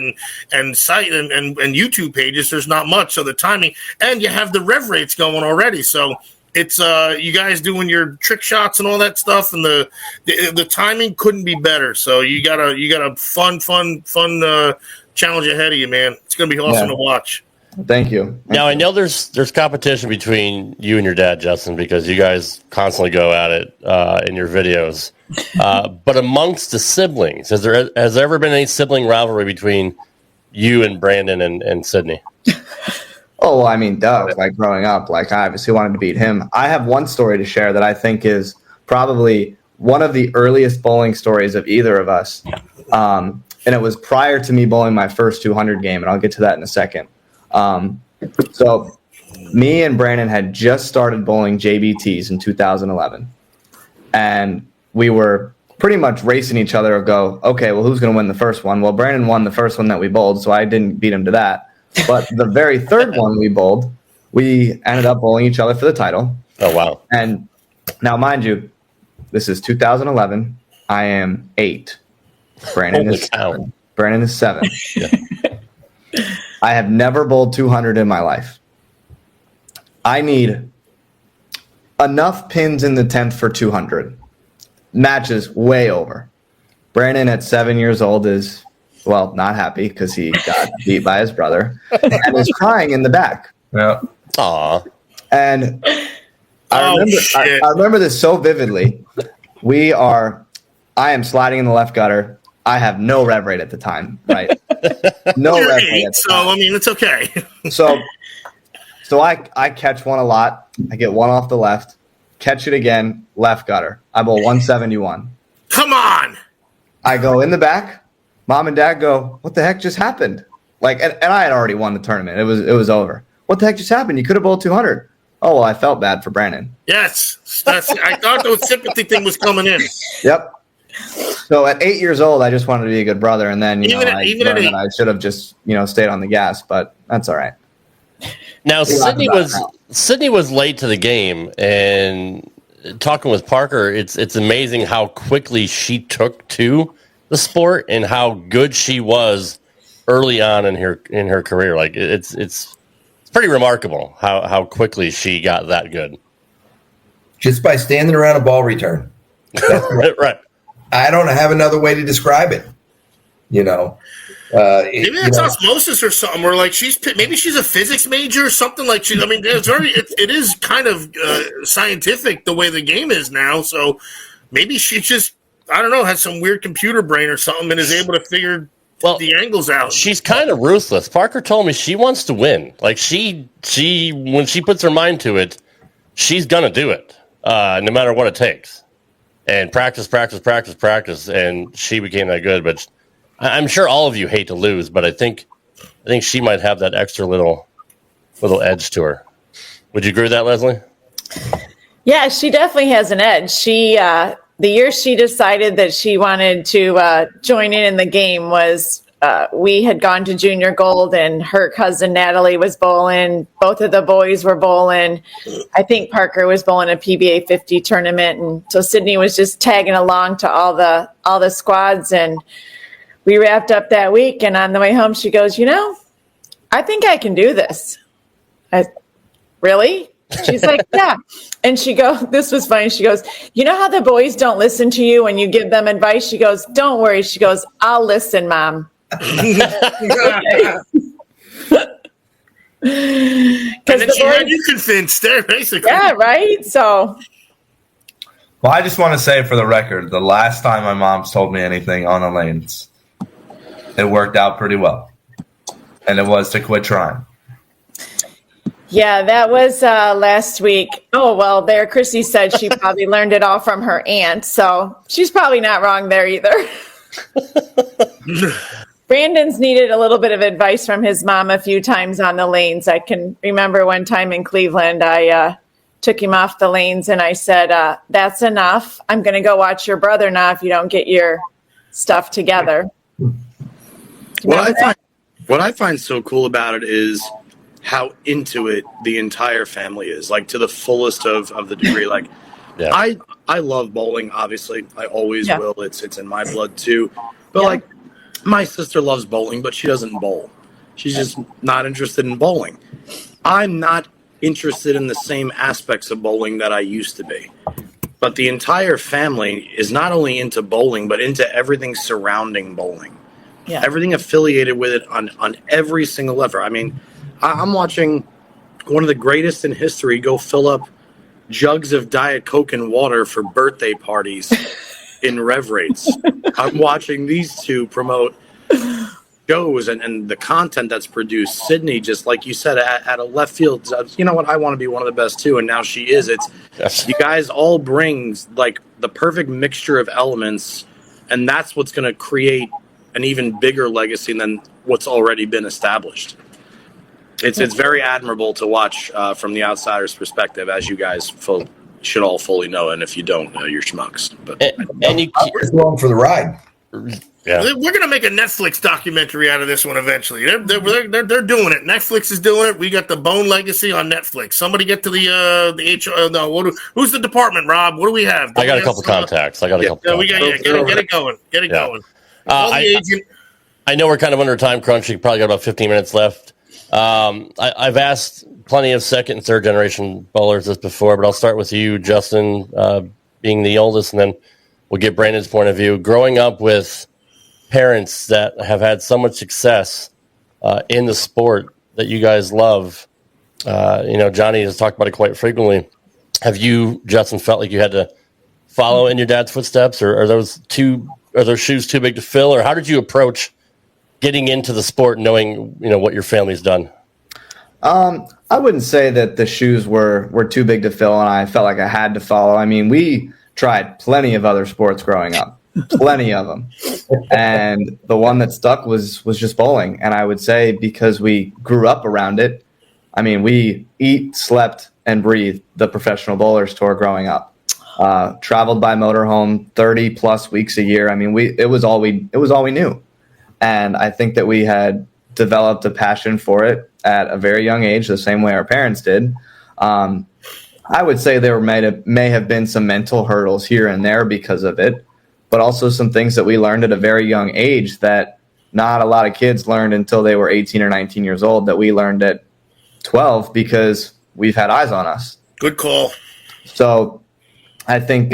and site and YouTube pages, there's not much. So the timing, and you have the rev rates going already. So it's you guys doing your trick shots and all that stuff, and the timing couldn't be better. So you got a fun challenge ahead of you, man. It's gonna be awesome to watch. Thank you. Now, I know there's competition between you and your dad, Justin, because you guys constantly go at it in your videos. But amongst the siblings, has there ever been any sibling rivalry between you and Brandon and Sydney? Oh, well, I mean, duh. Like growing up, like I obviously wanted to beat him. I have one story to share that I think is probably one of the earliest bowling stories of either of us. And it was prior to me bowling my first 200 game, and I'll get to that in a second. So me and Brandon had just started bowling JBTs in 2011, and we were pretty much racing each other to go, okay, well, who's going to win the first one? Well, Brandon won the first one that we bowled, so I didn't beat him to that. But the very third one we bowled, we ended up bowling each other for the title. Oh, wow. And now, mind you, this is 2011. I am 8. Brandon is 7. Brandon is 7. Yeah. I have never bowled 200 in my life. I need enough pins in the 10th for 200. Matches way over. Brandon at 7 years old is, well, not happy because he got beat by his brother and is crying in the back. Yeah. Aw. And I remember this so vividly. I am sliding in the left gutter. I have no rev rate at the time, right? No rev rate at the time. I mean, it's okay. So I catch one a lot. I get one off the left, catch it again, left gutter. I bowl 171. Come on. I go in the back. Mom and Dad go, what the heck just happened? Like, and I had already won the tournament. It was over. What the heck just happened? You could have bowled 200. Oh, well, I felt bad for Brandon. Yes. I thought the sympathy thing was coming in. Yep. So at 8 years old, I just wanted to be a good brother. And then, I learned that I should have just, stayed on the gas, but that's all right. Now, Sydney was late to the game, and talking with Parker, it's amazing how quickly she took to the sport and how good she was early on in her career. Like it's pretty remarkable how quickly she got that good. Just by standing around a ball return. Right. I don't have another way to describe it. Maybe that's osmosis or something. Or like maybe she's a physics major or something. Like it is kind of scientific the way the game is now. So maybe she just has some weird computer brain or something and is able to figure the angles out. She's kind of ruthless. Parker told me she wants to win. Like she when she puts her mind to it, she's gonna do it, no matter what it takes. And practice, and she became that good. But I'm sure all of you hate to lose, but I think she might have that extra little edge to her. Would you agree with that, Leslie? Yeah, she definitely has an edge. She the year she decided that she wanted to join in the game was we had gone to junior gold, and her cousin Natalie was bowling. Both of the boys were bowling. I think Parker was bowling a PBA 50 tournament, and so Sydney was just tagging along to all the squads. And we wrapped up that week, and on the way home, she goes, I think I can do this. Really? She's like, yeah. And this was funny. She goes, you know how the boys don't listen to you when you give them advice? She goes, don't worry. She goes, I'll listen, Mom. And then she had you convinced there, basically. Yeah, right? So. Well, I just want to say for the record, the last time my mom's told me anything on the lanes, it worked out pretty well. And it was to quit trying. Yeah, that was last week. Oh, well, there, Chrissy said she probably learned it all from her aunt. So she's probably not wrong there either. Brandon's needed a little bit of advice from his mom a few times on the lanes. I can remember one time in Cleveland, I took him off the lanes and I said, that's enough. I'm going to go watch your brother now if you don't get your stuff together. What I find so cool about it is how into it the entire family is, like to the fullest of the degree. Like, yeah. I love bowling, obviously. I always will. It's in my blood too. But like, my sister loves bowling, but she doesn't bowl. She's just not interested in bowling. I'm not interested in the same aspects of bowling that I used to be. But the entire family is not only into bowling, but into everything surrounding bowling. Yeah. Everything affiliated with it on every single level. I mean, I'm watching one of the greatest in history go fill up jugs of Diet Coke and water for birthday parties in rev rates. I'm watching these two promote shows and the content that's produced. Sydney, just like you said, at a left field, you know what, I want to be one of the best too, and now she is. You guys all bring like the perfect mixture of elements, and that's what's going to create an even bigger legacy than what's already been established. It's very admirable to watch from the outsider's perspective, as you guys should all fully know, and if you don't, you're schmucks. But and you keep going for the ride. Yeah. We're gonna make a Netflix documentary out of this one eventually. They're doing it. Netflix is doing it. We got the Bohn Legacy on Netflix. Somebody get to the HR. No, who's the department? Rob, what do we have? I got a couple contacts. Get it going. Get it going. I know we're kind of under a time crunch. You probably got about 15 minutes left. I've asked plenty of second and third generation bowlers this before, but I'll start with you, Justin, being the oldest, and then we'll get Brandon's point of view. Growing up with parents that have had so much success in the sport that you guys love, Johnny has talked about it quite frequently. Have you, Justin, felt like you had to follow in your dad's footsteps, or are those shoes too big to fill, or how did you approach getting into the sport knowing what your family's done? I wouldn't say that the shoes were too big to fill, and I felt like I had to follow. I mean, we tried plenty of other sports growing up, plenty of them, and the one that stuck was just bowling. And I would say because we grew up around it, I mean, we eat, slept, and breathed the Professional Bowlers Tour growing up. Traveled by motorhome 30 plus weeks a year. I mean, it was all we knew, and I think that we had developed a passion for it at a very young age, the same way our parents did. I would say there may have been some mental hurdles here and there because of it, but also some things that we learned at a very young age that not a lot of kids learned until they were 18 or 19 years old, that we learned at 12 because we've had eyes on us. Good call. So I think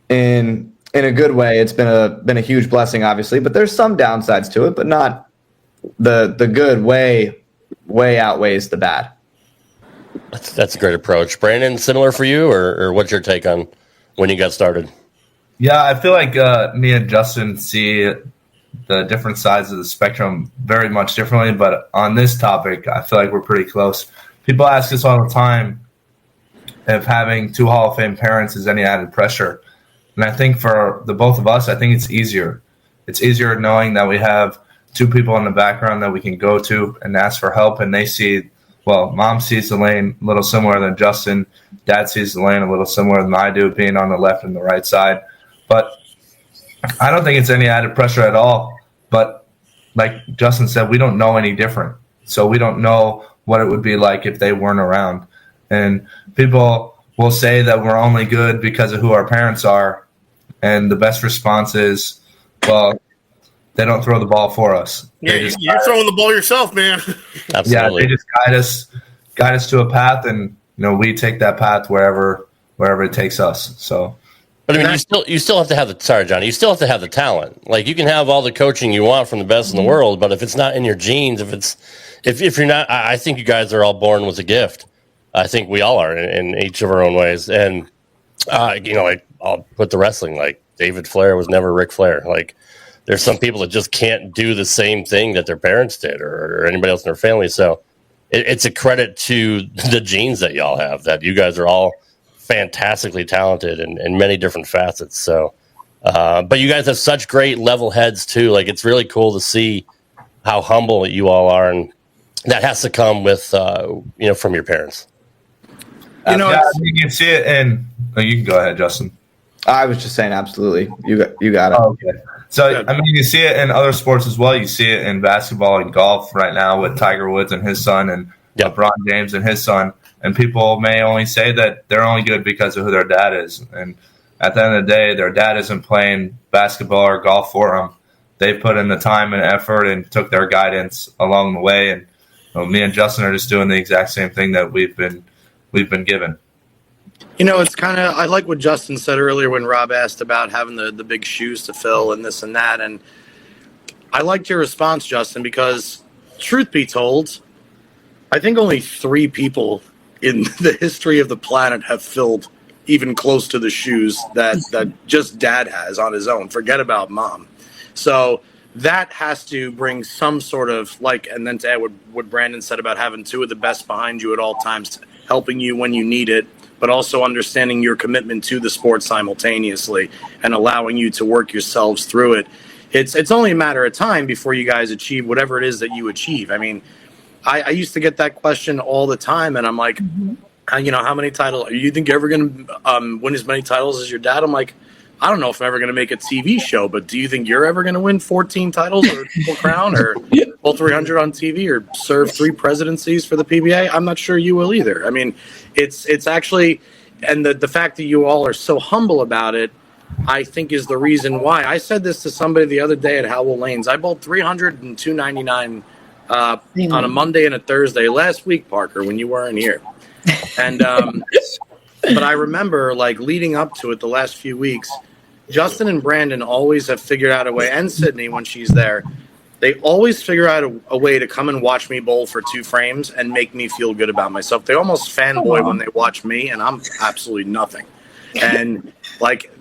in a good way, it's been a huge blessing, obviously, but there's some downsides to it, but not the good way outweighs the bad. That's a great approach. Brandon, similar for you, or what's your take on when you got started? Yeah, I feel like me and Justin see the different sides of the spectrum very much differently, but on this topic, I feel like we're pretty close. People ask us all the time if having two Hall of Fame parents is any added pressure. And I think for the both of us, I think it's easier. It's easier knowing that we have two people in the background that we can go to and ask for help, and they see, well, mom sees the lane a little similar than Justin. Dad sees the lane a little similar than I do, being on the left and the right side. But I don't think it's any added pressure at all. But like Justin said, we don't know any different. So we don't know what it would be like if they weren't around. And people will say that we're only good because of who our parents are. And the best response is, well, they don't throw the ball for us. Yeah, you're throwing the ball yourself, man. Absolutely. Yeah, they just guide us to a path, and we take that path wherever it takes us. So, but I mean, you still have to have the. Sorry, Johnny. You still have to have the talent. Like, you can have all the coaching you want from the best in the world, but if it's not in your genes, if you're not, I think you guys are all born with a gift. I think we all are in each of our own ways, and like I'll put the wrestling. Like, David Flair was never Ric Flair. Like, there's some people that just can't do the same thing that their parents did or anybody else in their family. So it's a credit to the genes that y'all have, that you guys are all fantastically talented in many different facets. So, but you guys have such great level heads too. Like, it's really cool to see how humble you all are, and that has to come with, from your parents. You can see it, and you can go ahead, Justin. I was just saying, absolutely. You got it. Oh, okay. So, I mean, you see it in other sports as well. You see it in basketball and golf right now with Tiger Woods and his son, and LeBron James and his son. And people may only say that they're only good because of who their dad is. And at the end of the day, their dad isn't playing basketball or golf for them. They put in the time and effort and took their guidance along the way. And me and Justin are just doing the exact same thing that we've been given. It's kind of, I like what Justin said earlier when Rob asked about having the big shoes to fill and this and that. And I liked your response, Justin, because truth be told, I think only 3 people in the history of the planet have filled even close to the shoes that just dad has on his own. Forget about mom. So that has to bring some sort of, and then to add what Brandon said about having 2 of the best behind you at all times, helping you when you need it, but also understanding your commitment to the sport simultaneously and allowing you to work yourselves through it. It's only a matter of time before you guys achieve whatever it is that you achieve. I mean, I used to get that question all the time, and I'm like, how many titles? You think you're ever going to win as many titles as your dad? I'm like, I don't know if I'm ever going to make a TV show, but do you think you're ever going to win 14 titles or a Triple Crown or pull 300 on TV or serve 3 presidencies for the PBA? I'm not sure you will either. I mean, it's actually, and the fact that you all are so humble about it, I think is the reason why. I said this to somebody the other day at Howell Lanes. I bowled 300 and 299 on a Monday and a Thursday last week, Parker, when you weren't here. And but I remember, leading up to it the last few weeks, Justin and Brandon always have figured out a way, and Sydney when she's there, they always figure out a way to come and watch me bowl for 2 frames and make me feel good about myself. They almost fanboy when they watch me, and I'm absolutely nothing. And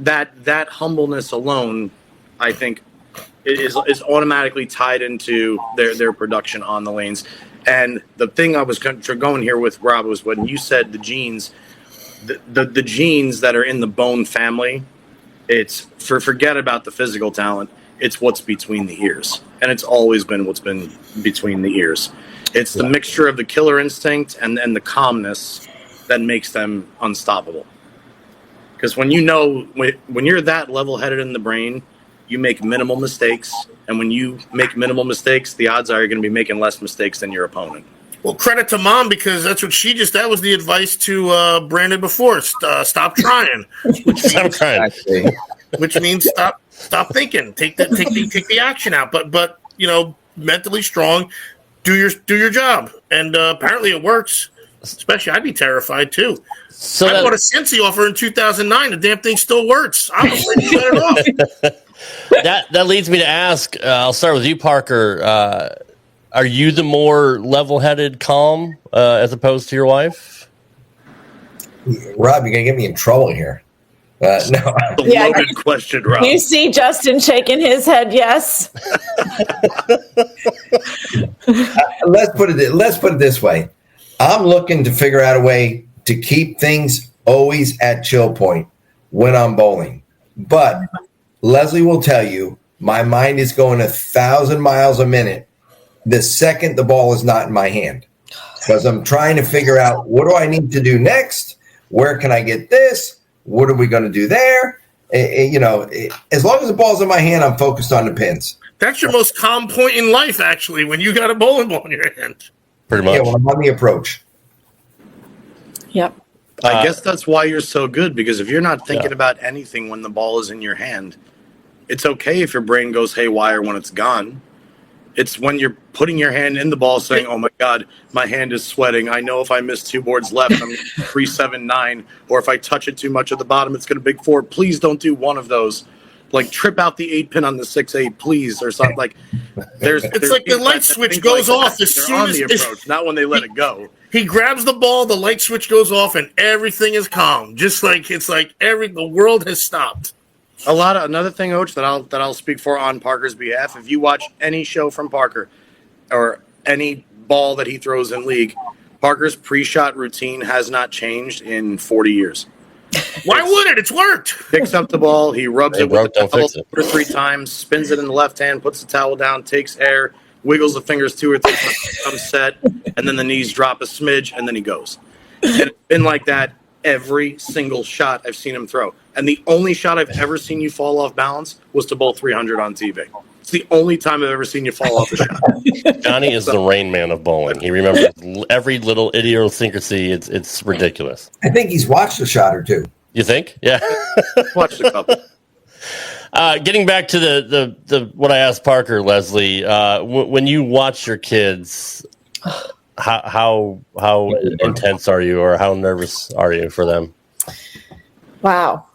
that humbleness alone, I think, is automatically tied into their production on the lanes. And the thing I was going here with, Rob, was when you said the genes, the genes that are in the Bohn family, it's forget about the physical talent. It's what's between the ears. And it's always been what's been between the ears. It's the mixture of the killer instinct and the calmness that makes them unstoppable. Because when you're that level-headed in the brain, you make minimal mistakes. And when you make minimal mistakes, the odds are you're going to be making less mistakes than your opponent. Well, credit to Mom, because that's what that was the advice to Brandon before. Stop trying. Which means stop thinking. Take the action out. But mentally strong, do your job. And apparently it works. Especially, I'd be terrified too. So I bought a Cincy offer in 2009. The damn thing still works. I'm going to shut it off. That leads me to ask. I'll start with you, Parker. Are you the more level-headed, calm, as opposed to your wife? Rob, you're gonna get me in trouble here. No, loaded question, Rob. You see Justin shaking his head. Yes. Let's put it this way. I'm looking to figure out a way to keep things always at chill point when I'm bowling. But Leslie will tell you, my mind is going 1,000 miles a minute the second the ball is not in my hand, because I'm trying to figure out, what do I need to do next? Where can I get this? What are we going to do there? As long as the ball's in my hand, I'm focused on the pins. That's your most calm point in life, actually, when you got a bowling ball in your hand. Pretty much. Yeah, well, I'm on the approach. Yep. I guess that's why you're so good, because if you're not thinking about anything when the ball is in your hand, it's okay if your brain goes haywire when it's gone. It's when you're putting your hand in the ball saying, oh, my God, my hand is sweating. I know if I miss 2 boards left, I'm 3-7-9. Or if I touch it too much at the bottom, it's going to big 4. Please don't do one of those. Like, trip out the 8-pin on the 6-8, please, or something. Like, it's like the light switch goes off as soon as the approach, not when they let it go. He grabs the ball, the light switch goes off, and everything is calm. Just like it's like the world has stopped. Another thing, Oach, that I'll speak for on Parker's behalf. If you watch any show from Parker or any ball that he throws in league, Parker's pre-shot routine has not changed in 40 years. Why would it? It's worked. Picks up the ball, he rubs it with the towel 2 or 3 times, spins it in the left hand, puts the towel down, takes air, wiggles the fingers 2 or 3 times, comes set, and then the knees drop a smidge, and then he goes. And it's been like that every single shot I've seen him throw. And the only shot I've ever seen you fall off balance was to bowl 300 on TV. It's the only time I've ever seen you fall off a shot. Johnny is the Rain Man of bowling. He remembers every little idiosyncrasy. It's ridiculous. I think he's watched a shot or two. You think? Yeah. Watched a couple. Getting back to the what I asked Parker, Leslie, when you watch your kids, how intense are you, or how nervous are you for them? Wow.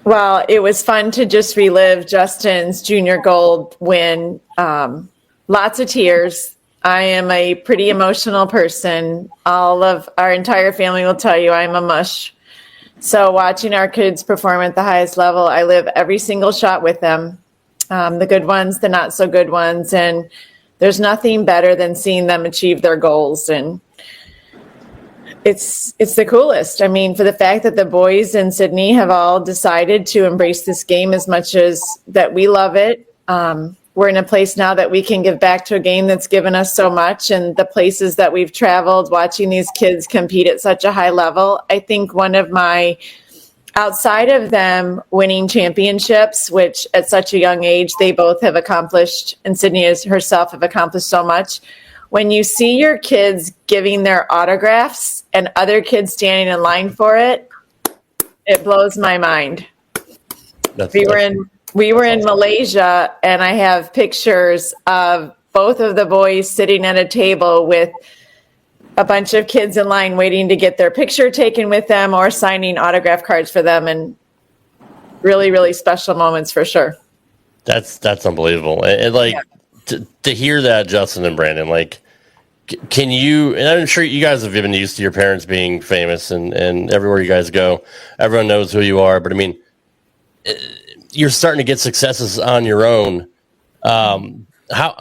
Well, it was fun to just relive Justin's junior gold win. Lots of tears. I am a pretty emotional person. All of our entire family will tell you I'm a mush. So watching our kids perform at the highest level, I live every single shot with them, the good ones, the not so good ones. And there's nothing better than seeing them achieve their goals. And it's the coolest. I mean, for the fact that the boys in Sydney have all decided to embrace this game as much as that we love it. We're in a place now that we can give back to a game that's given us so much, and the places that we've traveled, watching these kids compete at such a high level. I think one of my, outside of them winning championships, which at such a young age they both have accomplished, and Sydney herself have accomplished so much, when you see your kids giving their autographs and other kids standing in line for it, it blows my mind. We were in Malaysia, and I have pictures of both of the boys sitting at a table with a bunch of kids in line waiting to get their picture taken with them or signing autograph cards for them, and really, really special moments for sure. That's unbelievable. And to hear that, Justin and Brandon, can you, and I'm sure you guys have been used to your parents being famous, and everywhere you guys go, everyone knows who you are, but I mean, you're starting to get successes on your own. How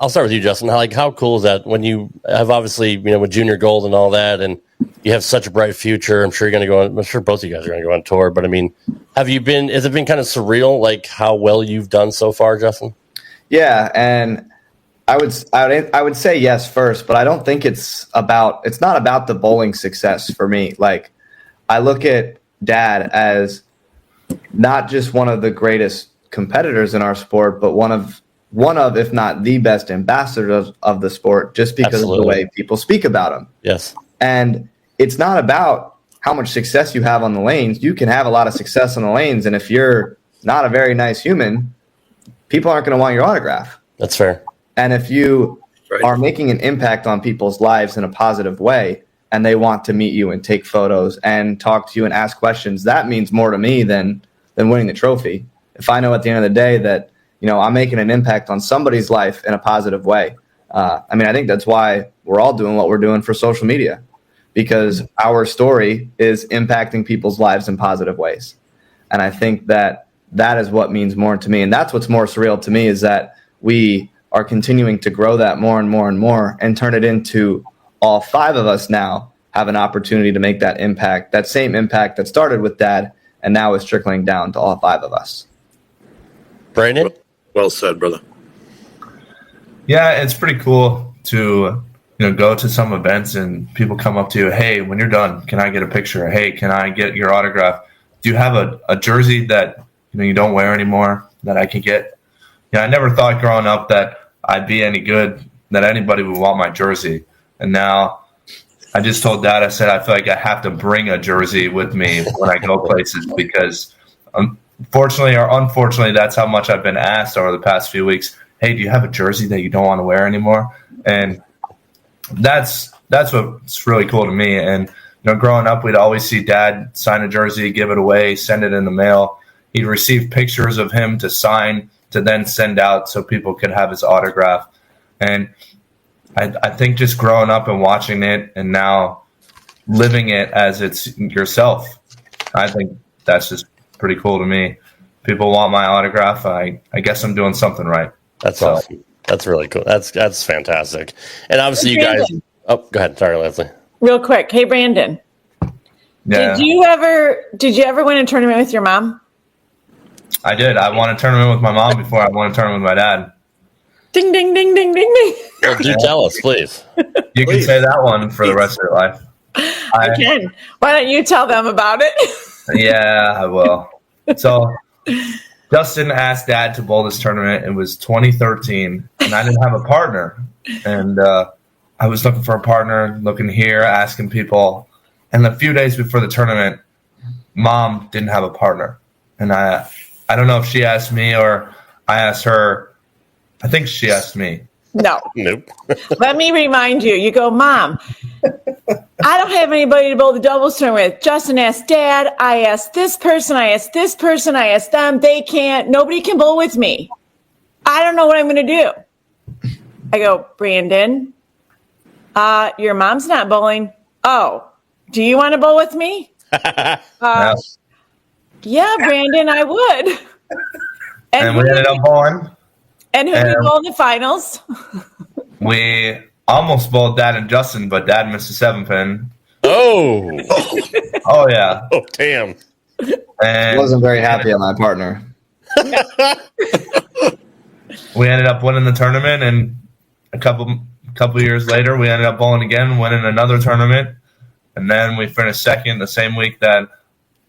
I'll start with you, Justin. How cool is that when you have obviously, with Junior Gold and all that, and you have such a bright future? I'm sure you're going to go on. I'm sure both of you guys are going to go on tour. But I mean, has it been kind of surreal, like how well you've done so far, Justin? Yeah, and I would say yes first, but I don't think it's not about the bowling success for me. Like, I look at Dad as not just one of the greatest competitors in our sport, but one of, if not the best ambassadors of the sport, just because of the way people speak about him. Yes. And it's not about how much success you have on the lanes. You can have a lot of success on the lanes, and if you're not a very nice human, people aren't going to want your autograph. That's fair. And if you are making an impact on people's lives in a positive way, and they want to meet you and take photos and talk to you and ask questions, that means more to me than winning the trophy. If I know at the end of the day that, I'm making an impact on somebody's life in a positive way. I think that's why we're all doing what we're doing for social media, because our story is impacting people's lives in positive ways. And I think that is what means more to me. And that's what's more surreal to me, is that we are continuing to grow that more and more and more, and turn it into all 5 of us now have an opportunity to make that impact, that same impact that started with Dad and now is trickling down to all 5 of us. Brandon? Well said, brother. Yeah, it's pretty cool to go to some events and people come up to you, hey, when you're done, can I get a picture? Hey, can I get your autograph? Do you have a jersey that you don't wear anymore that I can get? I never thought growing up that I'd be any good, that anybody would want my jersey. And now I just told Dad, I said, I feel like I have to bring a jersey with me when I go places, because fortunately or unfortunately, that's how much I've been asked over the past few weeks. Hey, do you have a jersey that you don't want to wear anymore? And that's what's really cool to me. And growing up, we'd always see Dad sign a jersey, give it away, send it in the mail. He'd receive pictures of him to sign, to then send out so people could have his autograph. And I think just growing up and watching it and now living it as it's yourself, I think that's just pretty cool to me. People want my autograph. I guess I'm doing something right. That's awesome. That's really cool. That's fantastic. And obviously you guys. Oh, go ahead. Sorry, Leslie. Real quick. Hey, Brandon. Yeah. Did you ever win a tournament with your mom? I did. I won a tournament with my mom before I won a tournament with my dad. Ding, ding, ding, ding, ding, ding. Well, do tell us, please. You can say that one for the rest of your life. I can. Why don't you tell them about it? Yeah, I will. So Justin asked Dad to bowl this tournament. It was 2013, and I didn't have a partner. And I was looking for a partner, looking here, asking people. And a few days before the tournament, Mom didn't have a partner. And I don't know if she asked me or I asked her. I think she asked me. No. Nope. Let me remind you. You go, Mom, I don't have anybody to bowl the doubles tournament with. Justin asked Dad. I asked this person. I asked this person. I asked them. They can't. Nobody can bowl with me. I don't know what I'm going to do. I go, Brandon, your mom's not bowling. Oh, do you want to bowl with me? No. Yeah, Brandon, I would. And we ended up bowling. And who did bowl in the finals? We almost bowled Dad and Justin, but Dad missed a 7-pin. Oh. Oh, yeah. Oh, damn. I wasn't very happy on my partner. We ended up winning the tournament, and a couple years later, we ended up bowling again, winning another tournament, and then we finished second the same week that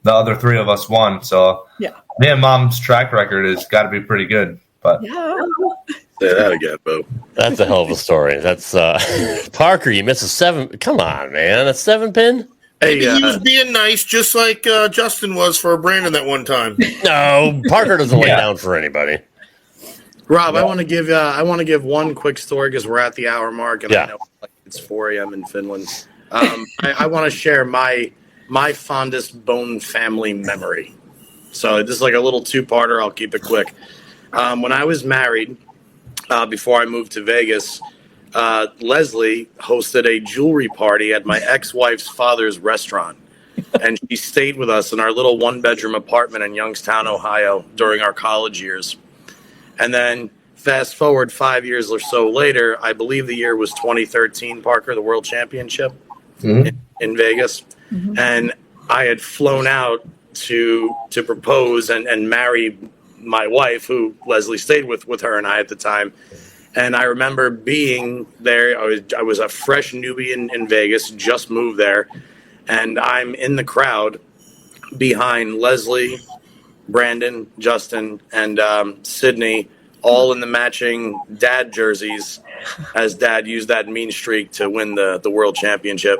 the other 3 of us won. So yeah, me and Mom's track record has got to be pretty good. But yeah. Say that again, Bo. That's a hell of a story. That's Parker. You missed a 7. Come on, man. A 7-pin. Hey, he was being nice, just like Justin was for Brandon that one time. No, Parker doesn't lay down for anybody. Rob, I want to give one quick story because we're at the hour mark, and I know it's 4 a.m. in Finland. I want to share my fondest Bohn family memory. So this is like a little 2-parter. I'll keep it quick. When I was married, before I moved to Vegas, Leslie hosted a jewelry party at my ex-wife's father's restaurant. And she stayed with us in our little 1-bedroom apartment in Youngstown, Ohio during our college years. And then fast forward 5 years or so later, I believe the year was 2013, Parker, the World Championship in Vegas. And I had flown out to propose and marry my wife, who Leslie stayed with her and I at the time. And I remember being there. I was a fresh newbie in Vegas, just moved there. And I'm in the crowd behind Leslie, Brandon, Justin, and Sydney, all in the matching dad jerseys, as Dad used that mean streak to win the World Championship.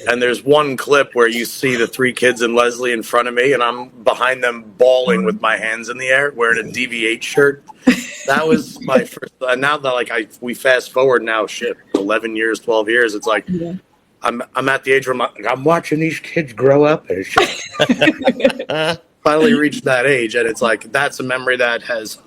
And there's one clip where you see the three kids and Leslie in front of me, and I'm behind them bawling with my hands in the air, wearing a DV8 shirt. That was my first. Now that we fast forward now, 11 years, 12 years, it's like I'm at the age where I'm watching these kids grow up. And finally reached that age, and it's like that's a memory that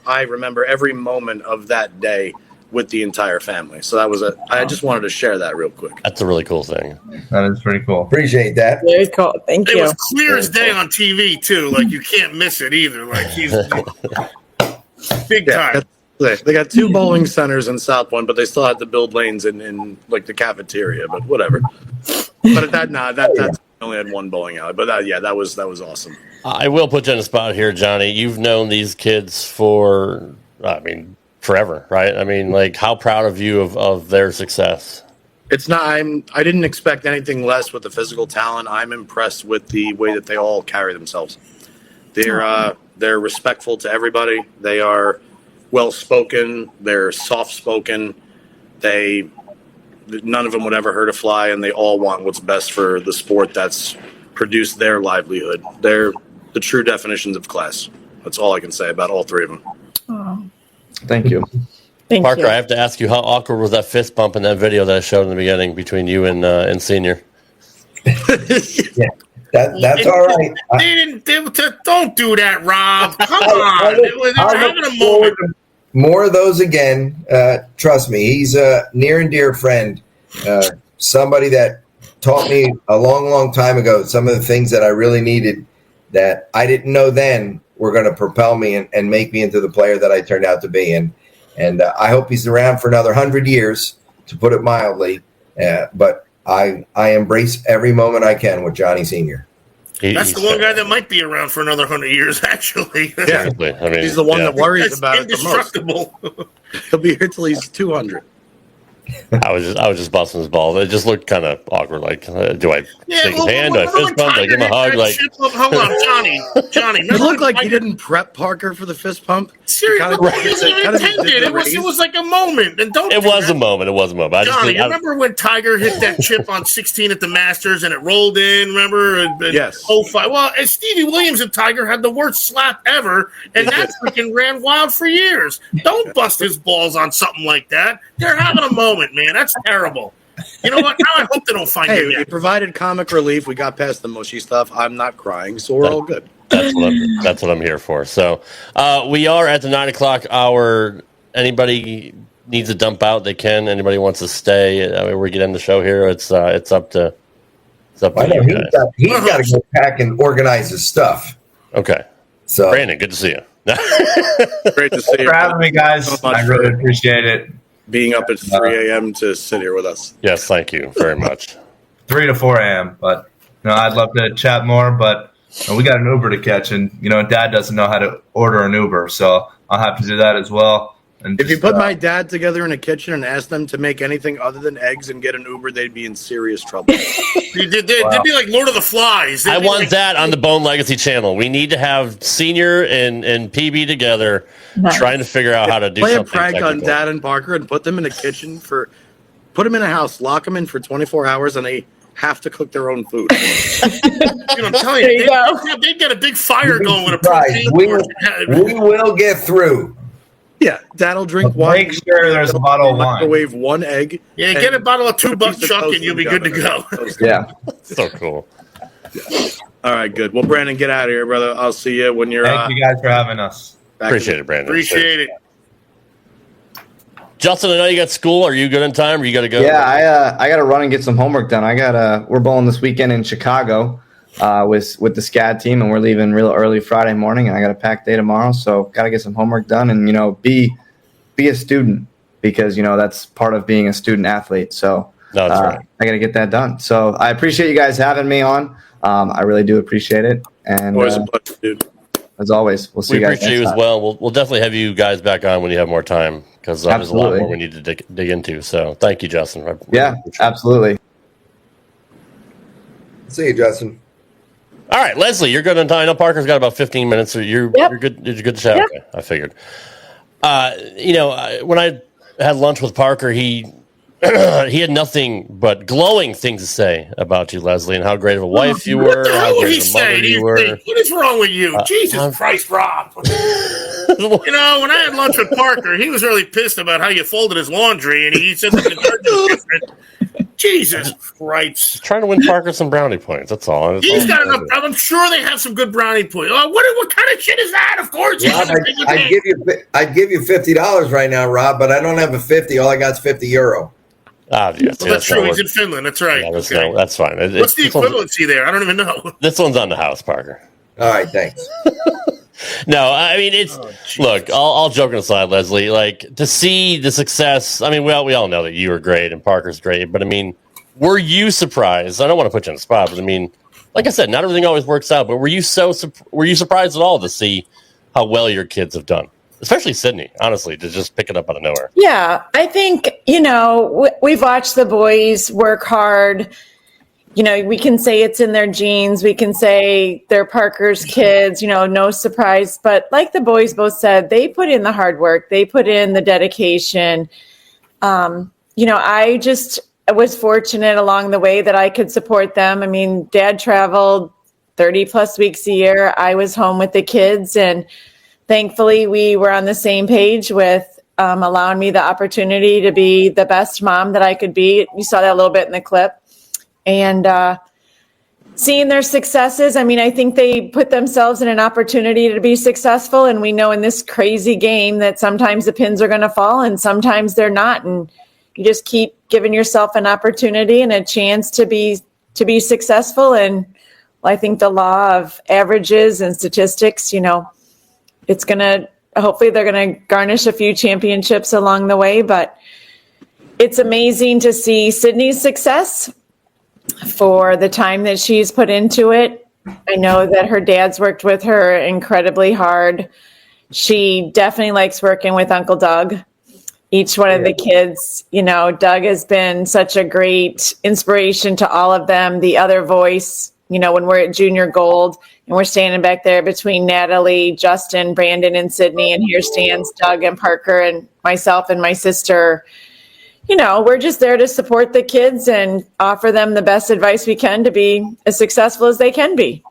I remember every moment of that day with the entire family. So that was I just wanted to share that real quick. That's a really cool thing. That is pretty cool. Appreciate that. Very cool. Thank you. It was clear as day on TV too. Like you can't miss it either. Like he's big time. They got two bowling centers in South Point, but they still had to build lanes in like the cafeteria. But whatever. But that's only had one bowling alley. But that was awesome. I will put you on the spot here, Johnny. You've known these kids for, forever, right? I mean, like, how proud of you of their success? It's not. I didn't expect anything less with the physical talent. I'm impressed with the way that they all carry themselves. They're respectful to everybody. They are well spoken. They're soft spoken. None of them would ever hurt a fly, and they all want what's best for the sport that's produced their livelihood. They're the true definitions of class. That's all I can say about all three of them. Oh. Thank you. Parker, I have to ask you, how awkward was that fist bump in that video that I showed in the beginning between you and Senior? Yeah, that's all right. Don't do that, Rob. Come on. They're having a moment. More of those again. Trust me, he's a near and dear friend. Somebody that taught me a long, long time ago some of the things that I really needed that I didn't know then were going to propel me and make me into the player that I turned out to be. And I hope he's around for another 100 years, to put it mildly. But I embrace every moment I can with Johnny Sr. That's the one guy that might be around for another 100 years, actually. Yeah, I mean, he's the one that worries about it the most. He'll be here till he's 200. I was just busting his balls. It just looked kind of awkward. Like, do I shake his hand? Do I fist bump? Do I give him a hug? Like, hold on, Johnny. It looked like he didn't prep Parker for the fist pump. Seriously, it was like a moment. And it was a moment. Johnny, you remember when Tiger hit that chip on 16 at the Masters and it rolled in? Remember? Yes. 05. Well, and Stevie Williams and Tiger had the worst slap ever, and that freaking ran wild for years. Don't bust his balls on something like that. They're having a moment, man. That's terrible. You know what? Now I hope they don't find you yet. We provided comic relief. We got past the mushy stuff. I'm not crying, so we're all good. That's what I'm here for. So we are at the 9 o'clock hour. Anybody needs to dump out, they can. Anybody wants to stay, we're getting the show here. It's up to you guys. He's got to go back and organize his stuff. Okay. So Brandon, good to see you. Great to see you. For having me, guys. I really appreciate it. Being up at 3 a.m. to sit here with us. Yes, thank you very much. 3 to 4 a.m. But I'd love to chat more, but we got an Uber to catch, and Dad doesn't know how to order an Uber, so I'll have to do that as well. And if you put my dad together in a kitchen and ask them to make anything other than eggs and get an Uber, they'd be in serious trouble. They'd be like Lord of the Flies. I want that on the Bohn Legacy channel. We need to have Senior and PB together trying to figure out how to do something. Play a prank on Dad and Parker and put them in a kitchen put them in a house, lock them in for 24 hours, and they have to cook their own food. I'm telling you, they'd get a big fire going with a protein. We will get through. Yeah, Dad'll drink wine. Make sure there's a bottle of wine. Microwave one egg. Yeah, get a bottle of $2 chuck and you'll be good to go. Yeah. So cool. Yeah. All right, good. Well, Brandon, get out of here, brother. I'll see you when you're Thank you guys for having us. Appreciate it, Brandon. Appreciate it. Justin, I know you got school. Are you good in time or you got to go? Yeah, I got to run and get some homework done. We're bowling this weekend in Chicago with the SCAD team, and we're leaving real early Friday morning, and I got a packed day tomorrow, so got to get some homework done and, be be a student, because, that's part of being a student athlete. So that's right. I got to get that done. So I appreciate you guys having me on. I really do appreciate it. And Always a pleasure, dude. As always, we'll see you guys appreciate next you as time. well. We'll definitely have you guys back on when you have more time, because there's a lot more we need to dig into. So thank you, Justin. Yeah, absolutely. See you, Justin. All right, Leslie, you're good on time. I know Parker's got about 15 minutes, so you're good. You're good to chat. Yep. Okay, I figured. When I had lunch with Parker, he had nothing but glowing things to say about you, Leslie, and how great of a wife you were. What the hell would he how great of a mother say? you were. What is wrong with you? Jesus Christ, Rob. When I had lunch with Parker, he was really pissed about how you folded his laundry, and he said the detergent was different. Jesus Christ. Trying to win Parker some brownie points, that's all. He's got enough. I'm sure they have some good brownie points. What kind of shit is that? Of course. Rob, I'd give you $50 right now, Rob, but I don't have a 50. All I got is €50. Yes, well, that's true. He's in Finland. That's right. Yeah, that's fine. What's the equivalency there? I don't even know. This one's on the house, Parker. All right, thanks. No, I mean, look, all joking aside, Leslie, like, to see the success, I mean, we all know that you were great and Parker's great, but I mean, were you surprised? I don't want to put you on the spot, but I mean, like I said, not everything always works out, but were you surprised at all to see how well your kids have done? Especially Sydney, honestly, to just pick it up out of nowhere. Yeah, I think, we've watched the boys work hard. We can say it's in their genes. We can say they're Parker's kids, no surprise. But like the boys both said, they put in the hard work. They put in the dedication. I just was fortunate along the way that I could support them. I mean, Dad traveled 30 plus weeks a year. I was home with the kids, and thankfully we were on the same page with allowing me the opportunity to be the best mom that I could be. You saw that a little bit in the clip. And seeing their successes, I mean, I think they put themselves in an opportunity to be successful. And we know in this crazy game that sometimes the pins are going to fall and sometimes they're not. And you just keep giving yourself an opportunity and a chance to be successful. And I think the law of averages and statistics, it's going to, hopefully they're going to garnish a few championships along the way. But it's amazing to see Sydney's success for the time that she's put into it. I know that her dad's worked with her incredibly hard. She definitely likes working with Uncle Doug. Each one of the kids, Doug has been such a great inspiration to all of them. The other voice, when we're at Junior Gold and we're standing back there between Natalie, Justin, Brandon, and Sydney, and here stands Doug and Parker and myself and my sister. We're just there to support the kids and offer them the best advice we can to be as successful as they can be.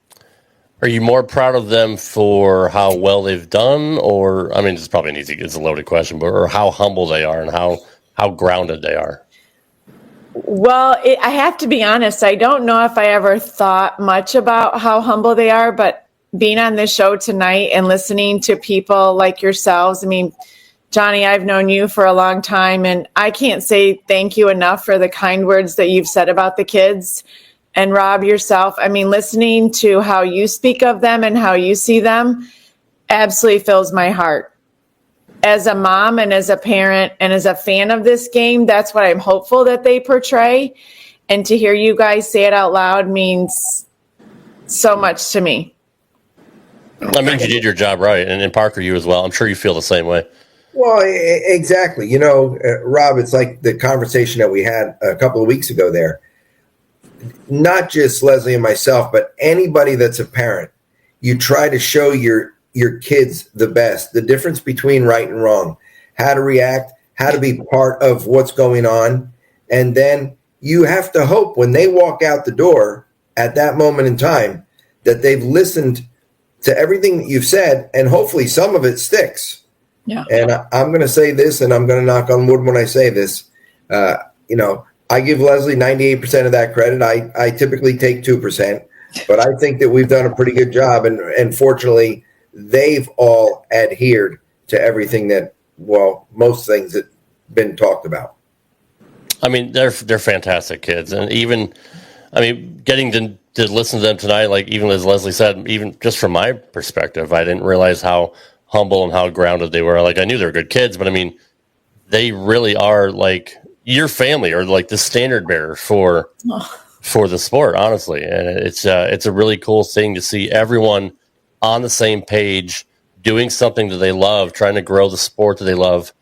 Are you more proud of them for how well they've done, or, I mean, it's probably it's a loaded question, but or how humble they are and how grounded they are? Well, I have to be honest. I don't know if I ever thought much about how humble they are, but being on this show tonight and listening to people like yourselves, I mean, Johnny, I've known you for a long time, and I can't say thank you enough for the kind words that you've said about the kids. And Rob, yourself, I mean, listening to how you speak of them and how you see them absolutely fills my heart. As a mom and as a parent and as a fan of this game, that's what I'm hopeful that they portray. And to hear you guys say it out loud means so much to me. That means you did your job right. And Parker, you as well. I'm sure you feel the same way. Well, exactly. Rob, it's like the conversation that we had a couple of weeks ago there. Not just Leslie and myself, but anybody that's a parent, you try to show your kids the best, the difference between right and wrong, how to react, how to be part of what's going on. And then you have to hope when they walk out the door at that moment in time that they've listened to everything that you've said, and hopefully some of it sticks. Yeah. And I'm going to say this, and I'm going to knock on wood when I say this. I give Leslie 98% of that credit. I typically take 2%, but I think that we've done a pretty good job. And fortunately, they've all adhered to everything most things that been talked about. I mean, they're fantastic kids. And even, getting to listen to them tonight, like even as Leslie said, even just from my perspective, I didn't realize how humble and how grounded they were. Like, I knew they were good kids, but they really are like your family or like the standard bearer for the sport, honestly. And it's a really cool thing to see everyone on the same page, doing something that they love, trying to grow the sport that they love,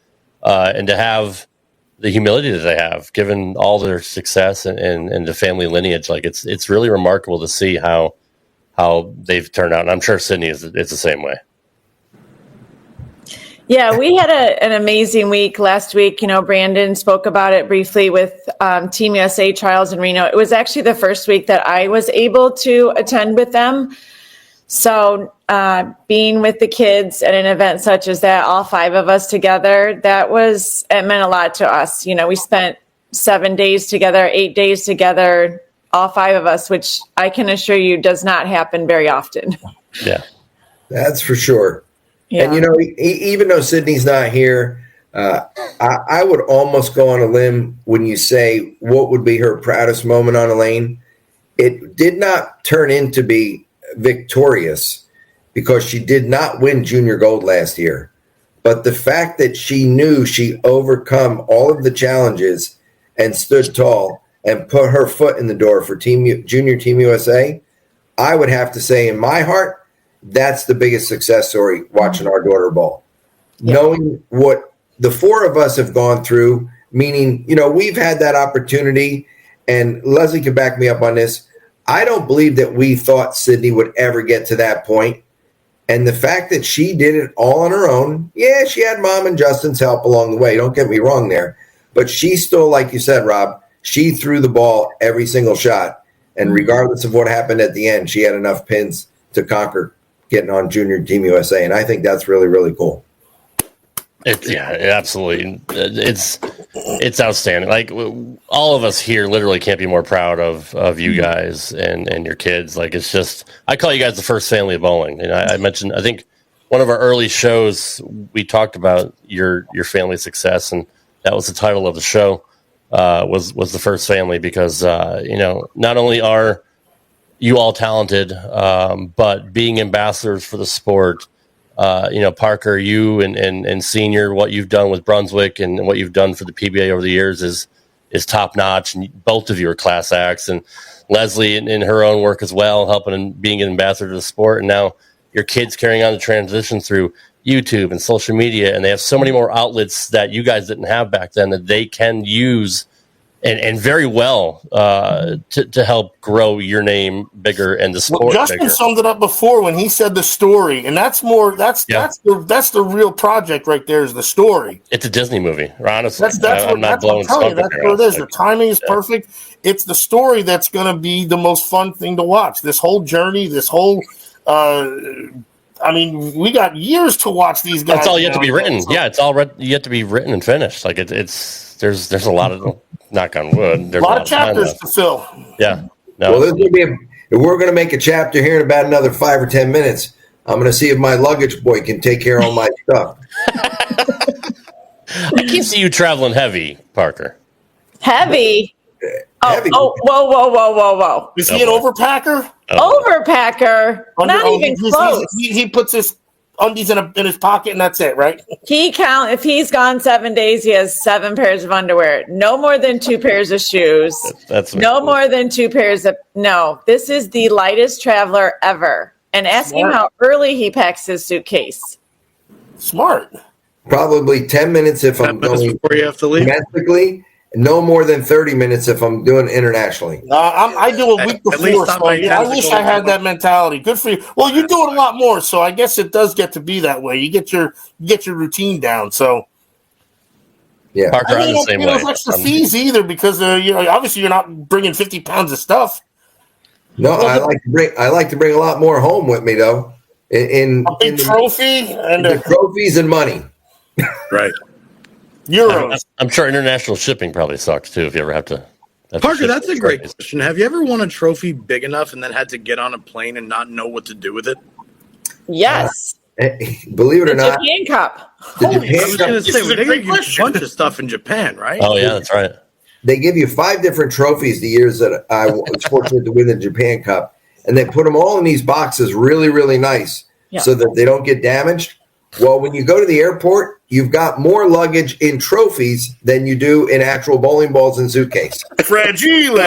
and to have the humility that they have, given all their success and the family lineage. Like it's really remarkable to see how they've turned out. And I'm sure Sydney it's the same way. Yeah, we had an amazing week last week. You know, Brandon spoke about it briefly with Team USA trials in Reno. It was actually the first week that I was able to attend with them. So being with the kids at an event such as that, all 5 of us together, it meant a lot to us. You know, we spent 7 days together, 8 days together, all 5 of us, which I can assure you does not happen very often. Yeah, that's for sure. Yeah. And, you know, even though Sydney's not here, I would almost go on a limb when you say what would be her proudest moment on a lane. It did not turn into be victorious because she did not win junior gold last year. But the fact that she knew she overcome all of the challenges and stood tall and put her foot in the door for Junior Team USA, I would have to say in my heart, that's the biggest success story watching our daughter bowl. Yeah. Knowing what the 4 of us have gone through, meaning, you know, we've had that opportunity, and Leslie can back me up on this. I don't believe that we thought Sydney would ever get to that point. And the fact that she did it all on her own, yeah, she had Mom and Justin's help along the way. Don't get me wrong there. But she still, like you said, Rob, she threw the ball every single shot. And regardless of what happened at the end, she had enough pins to conquer getting on Junior Team USA, and I think that's really, really cool. Absolutely. It's outstanding. Like all of us here literally can't be more proud of you guys and your kids. Like it's just, I call you guys the first family of bowling. And I mentioned, I think one of our early shows, we talked about your family success, and that was the title of the show, was the first family, because, you know, not only are you all talented, but being ambassadors for the sport, you know, Parker, you and Senior, what you've done with Brunswick and what you've done for the PBA over the years is top notch. And both of you are class acts, and Leslie in her own work as well, helping and being an ambassador to the sport. And now your kids carrying on the transition through YouTube and social media, and they have so many more outlets that you guys didn't have back then that they can use and very well to help grow your name bigger and the sport. Justin bigger. Summed it up before when he said the story, and that's the real project right there is the story. It's a Disney movie, honestly. I'm not blowing smoke. That's what it is. The timing is perfect. It's the story that's going to be the most fun thing to watch. This whole journey, this whole. I mean, we got years to watch these guys. That's all yet to be written. Yeah, it's all yet to be written and finished. Like it's there's a lot of. Knock on wood. There's a lot of chapters to fill. Yeah. No. Well, there's going to be if we're going to make a chapter here in about another 5 or 10 minutes. I'm going to see if my luggage boy can take care of all my stuff. I can see you traveling heavy, Parker. Heavy? Heavy. Whoa. Is he an overpacker? Overpacker? Not even close. He puts his undies in his pocket, and that's it, right? If he's gone 7 days, he has 7 pairs of underwear. No more than 2 pairs of shoes. That's no more than 2 pairs of. No, this is the lightest traveler ever. And ask him how early he packs his suitcase. Smart. Probably 10 minutes if I'm going before you have to leave. Domestically. No more than 30 minutes if I'm doing internationally. I do a week before, so I wish I had that mentality. Good for you. Well, you do it a lot more, so I guess it does get to be that way. You get your routine down. So, yeah, Parker, I'm the same way. Those extra fees either, because you know, obviously you're not bringing 50 pounds of stuff. No, I like to bring a lot more home with me though. In a big trophy and the trophies and money. Right. Euros. I'm sure international shipping probably sucks too if you ever have to. Parker, that's a great question. Have you ever won a trophy big enough and then had to get on a plane and not know what to do with it? Yes. Believe it or not, Japan Cup. The I Japan was Cup. going to say, they give you a bunch of stuff in Japan, right? Oh yeah, that's right. They give you 5 different trophies the years that I was fortunate to win the Japan Cup, and they put them all in these boxes, really, really nice, so that they don't get damaged. Well, when you go to the airport, you've got more luggage in trophies than you do in actual bowling balls and suitcase. Fragile.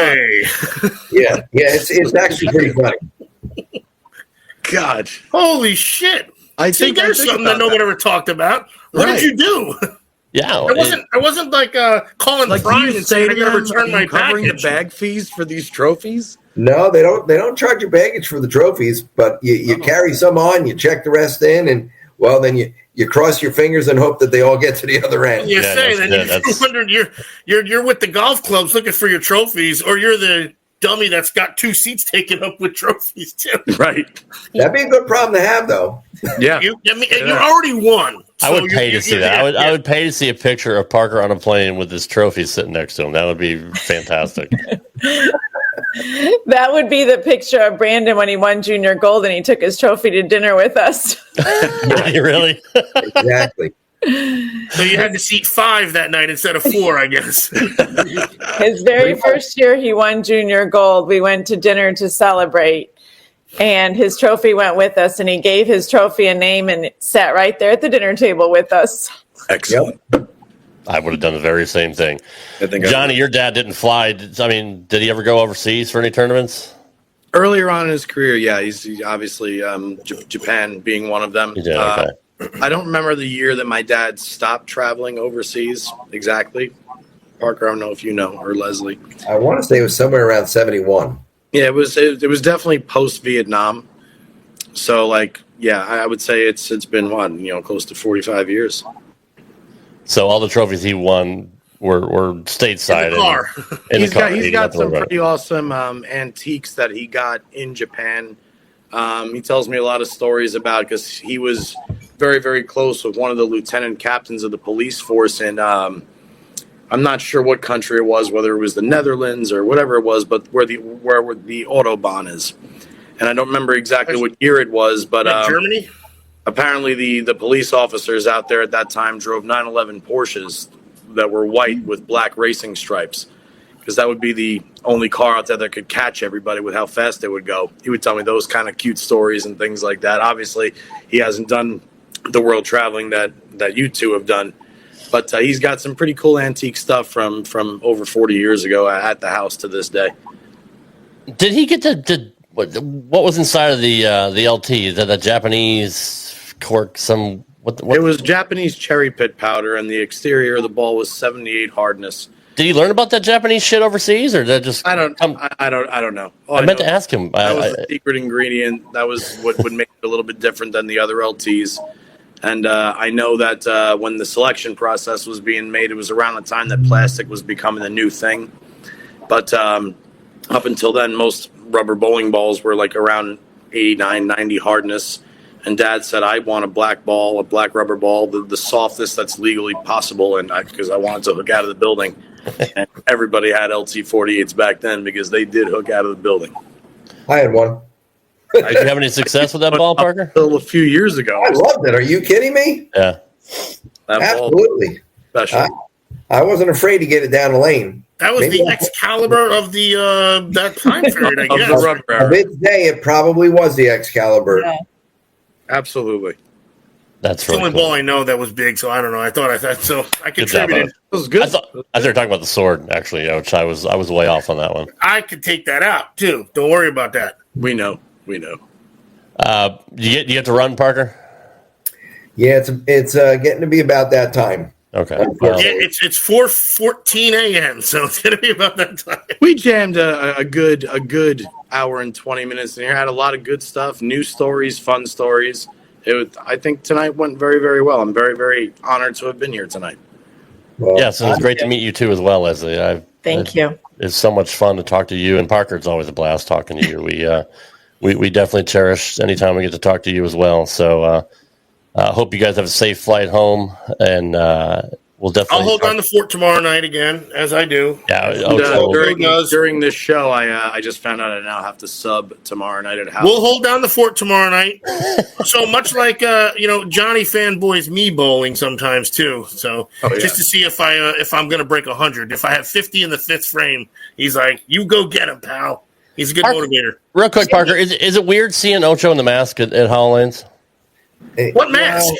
Yeah, it's actually pretty funny. God, holy shit! There's something that nobody ever talked about. What did you do? Yeah, I wasn't like calling Brian and saying I got to return my covering package. the bag fees for these trophies. No, they don't charge you baggage for the trophies, but you carry some on, you check the rest in, and well, then you cross your fingers and hope that they all get to the other end. You're wondering you're with the golf clubs looking for your trophies, or you're the dummy that's got 2 seats taken up with trophies too. Right. That'd be a good problem to have, though. Yeah. You already won. I would pay to see that. I would pay to see a picture of Parker on a plane with his trophy sitting next to him. That would be fantastic. That would be the picture of Brandon when he won junior gold and he took his trophy to dinner with us. Really? Exactly. So you had to seat 5 that night instead of 4, I guess. His very first year he won junior gold, we went to dinner to celebrate. And his trophy went with us, and he gave his trophy a name and sat right there at the dinner table with us. Excellent. I would have done the very same thing. Johnny, your dad didn't fly. Did he ever go overseas for any tournaments? Earlier on in his career, yeah, he's obviously Japan being one of them. He did, okay. I don't remember the year that my dad stopped traveling overseas exactly. Parker, I don't know if you know, or Leslie. I want to say it was somewhere around 71. Yeah, it was definitely post Vietnam. So I would say it's been close to 45 years. So all the trophies he won were stateside. In the car. He's got some pretty it. awesome antiques that he got in Japan. He tells me a lot of stories about, because he was very, very close with one of the lieutenant captains of the police force in I'm not sure what country it was, whether it was the Netherlands or whatever it was, but where the Autobahn is. And I don't remember exactly what year it was, but Germany? Apparently the police officers out there at that time drove 911 Porsches that were white with black racing stripes, because that would be the only car out there that could catch everybody with how fast they would go. He would tell me those kind of cute stories and things like that. Obviously, he hasn't done the world traveling that you two have done. But he's got some pretty cool antique stuff from over 40 years ago at the house to this day. Did he get what was inside of the LT? Is that the Japanese cork? What? It was Japanese cherry pit powder, and the exterior of the ball was 78 hardness. Did he learn about that Japanese shit overseas, or did that just? I don't know. I meant to ask him. That was the secret ingredient. That was what would make it a little bit different than the other LTs. And I know that when the selection process was being made, it was around the time that plastic was becoming the new thing. But up until then, most rubber bowling balls were like around 89, 90 hardness. And Dad said, I want a black ball, a black rubber ball, the softest that's legally possible, and because I wanted to hook out of the building. And everybody had LT48s back then because they did hook out of the building. I had one. Did you have any success with that ball, Parker? A few years ago. I loved it. Are you kidding me? Yeah. Absolutely. I wasn't afraid to get it down the lane. That was the Excalibur of the that time period, I guess. Of its day, it probably was the Excalibur. Yeah. Absolutely. That's the really only cool. ball I know that was big, so I don't know. I thought so. I Good job, contributed. it was good. I thought you were talking about the sword, actually, which I was way off on that one. I could take that out too. Don't worry about that. We know. You get to run, Parker? Yeah, it's getting to be about that time. Okay. It's 4:14 a.m., so it's gonna be about that time. We jammed a good hour and 20 minutes in here. Had a lot of good stuff, new stories, fun stories. I think tonight went very, very well. I'm very, very honored to have been here tonight. Well, yes, and it's great to meet you too as well, Leslie. Thank you. It's so much fun to talk to you, and Parker. It's always a blast talking to you. We definitely cherish any time we get to talk to you as well. So hope you guys have a safe flight home, and we'll definitely. I'll hold down the fort tomorrow night again, as I do. Yeah. During this show, I just found out I now have to sub tomorrow night at house. We'll hold down the fort tomorrow night. So much like Johnny fanboys me bowling sometimes too. So just to see if I'm going to break 100. If I have 50 in the fifth frame, he's like, "You go get him, pal." He's a good motivator. Real quick, Parker, is it weird seeing Ocho in the mask at Hall Lanes? What mask?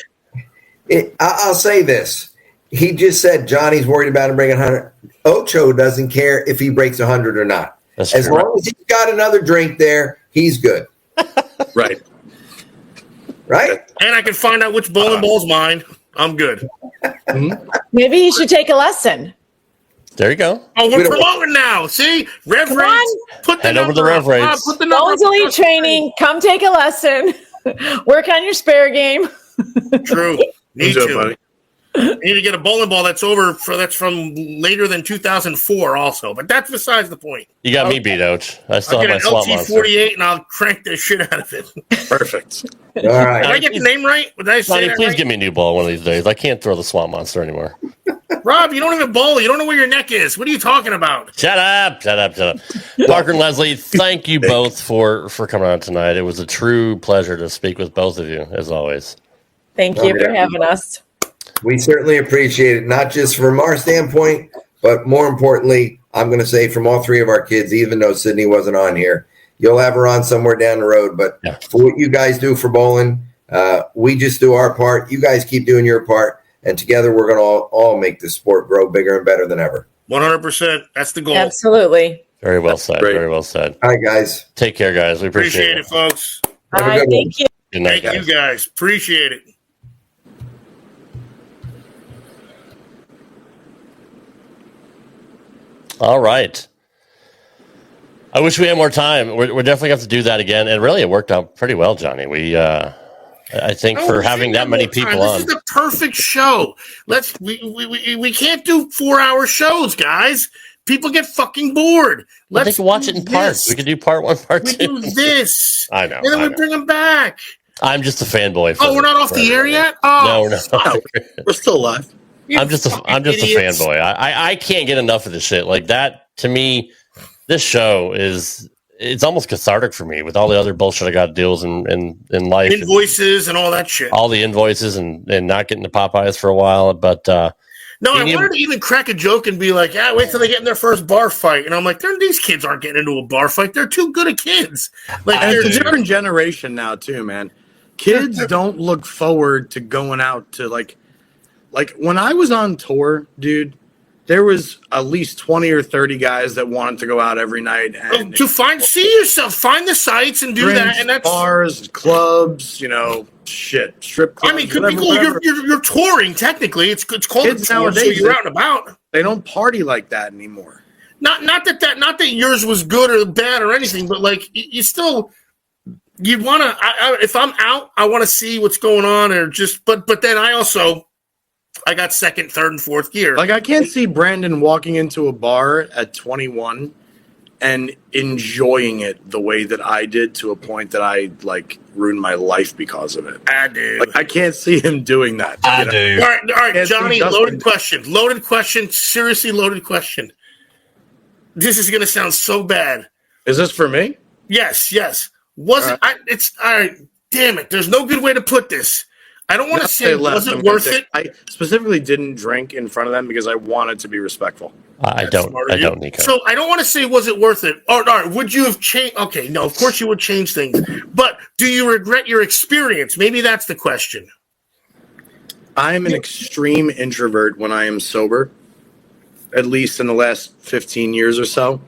I'll say this. He just said Johnny's worried about him breaking 100. Ocho doesn't care if he breaks 100 or not. As long as he's got another drink there, he's good. Right. Right? And I can find out which bowling ball's mine. I'm good. Maybe you should take a lesson. There you go. Oh, we're promoting now. See? Rev Come rates. on. Put the Head over number the rev up. rates. Put the number Bones Elite training. Come take a lesson. Work on your spare game. True. Need What's up, to. buddy? You need to get a bowling ball that's from later than 2004 also. But that's besides the point. You got me beat, Ouch. I still I'll have get my an swamp LT monster. 48 and I'll crank the shit out of it. Perfect. All right. Did I get the name right? Did I say Johnny, that please right? give me a new ball one of these days. I can't throw the swamp monster anymore. Rob, you don't even bowl. You don't know where your neck is. What are you talking about? Shut up. Parker and Leslie, thank you both for coming on tonight. It was a true pleasure to speak with both of you, as always. Thank you for having us. We certainly appreciate it, not just from our standpoint, but more importantly, I'm going to say from all three of our kids, even though Sydney wasn't on here. You'll have her on somewhere down the road, but for what you guys do for bowling, we just do our part. You guys keep doing your part, and together we're going to all make this sport grow bigger and better than ever. 100%. That's the goal. Absolutely. Very well said. Great. Very well said. All right, guys. Take care, guys. We Appreciate it, folks. Have a good one. Thank you. Good night, Thank guys. you, guys. Appreciate it. All right. I wish we had more time. We're definitely going to have to do that again. And really, it worked out pretty well, Johnny. I think for having that many people on. This is the perfect show. We can't do 4-hour shows, guys. People get fucking bored. They can watch it in parts. We could do part 1, part 2. We do this. I know. And then we bring them back. I'm just a fanboy. Oh, we're not off the air yet? Oh, No, we're not. We're still alive. I'm just a fanboy. I can't get enough of this shit. Like that, to me, this show it's almost cathartic for me with all the other bullshit I got to deal with in life. Invoices and all that shit. All the invoices and not getting to Popeyes for a while. But no, I wanted to even crack a joke and be like, yeah, wait till they get in their first bar fight. And I'm like, these kids aren't getting into a bar fight. They're too good at kids. Like, and it's a different generation now, too, man. Kids don't look forward to going out to, like when I was on tour, dude, there was at least 20 or 30 guys that wanted to go out every night and to see yourself, find the sites and do that. And that's bars, clubs, strip clubs. I mean, could be cool. You're touring technically. It's called kids a tour, nowadays. So you're out and about. They don't party like that anymore. Not that yours was good or bad or anything, but like you still. You'd want to. If I'm out, I want to see what's going on, or just. But then I got second, third, and fourth gear. Like I can't see Brandon walking into a bar at 21 and enjoying it the way that I did to a point that I ruined my life because of it. I do. Like I can't see him doing that. I do. All right, Johnny. Loaded question. Seriously, loaded question. This is gonna sound so bad. Is this for me? Yes. Wasn't it's all right? Damn it! There's no good way to put this. I don't want to say was it worth it. I specifically didn't drink in front of them because I wanted to be respectful. I don't, Nico. So I don't want to say was it worth it. Or would you have changed? Okay, no, of course you would change things. But do you regret your experience? Maybe that's the question. I am an extreme introvert when I am sober, at least in the last 15 years or so.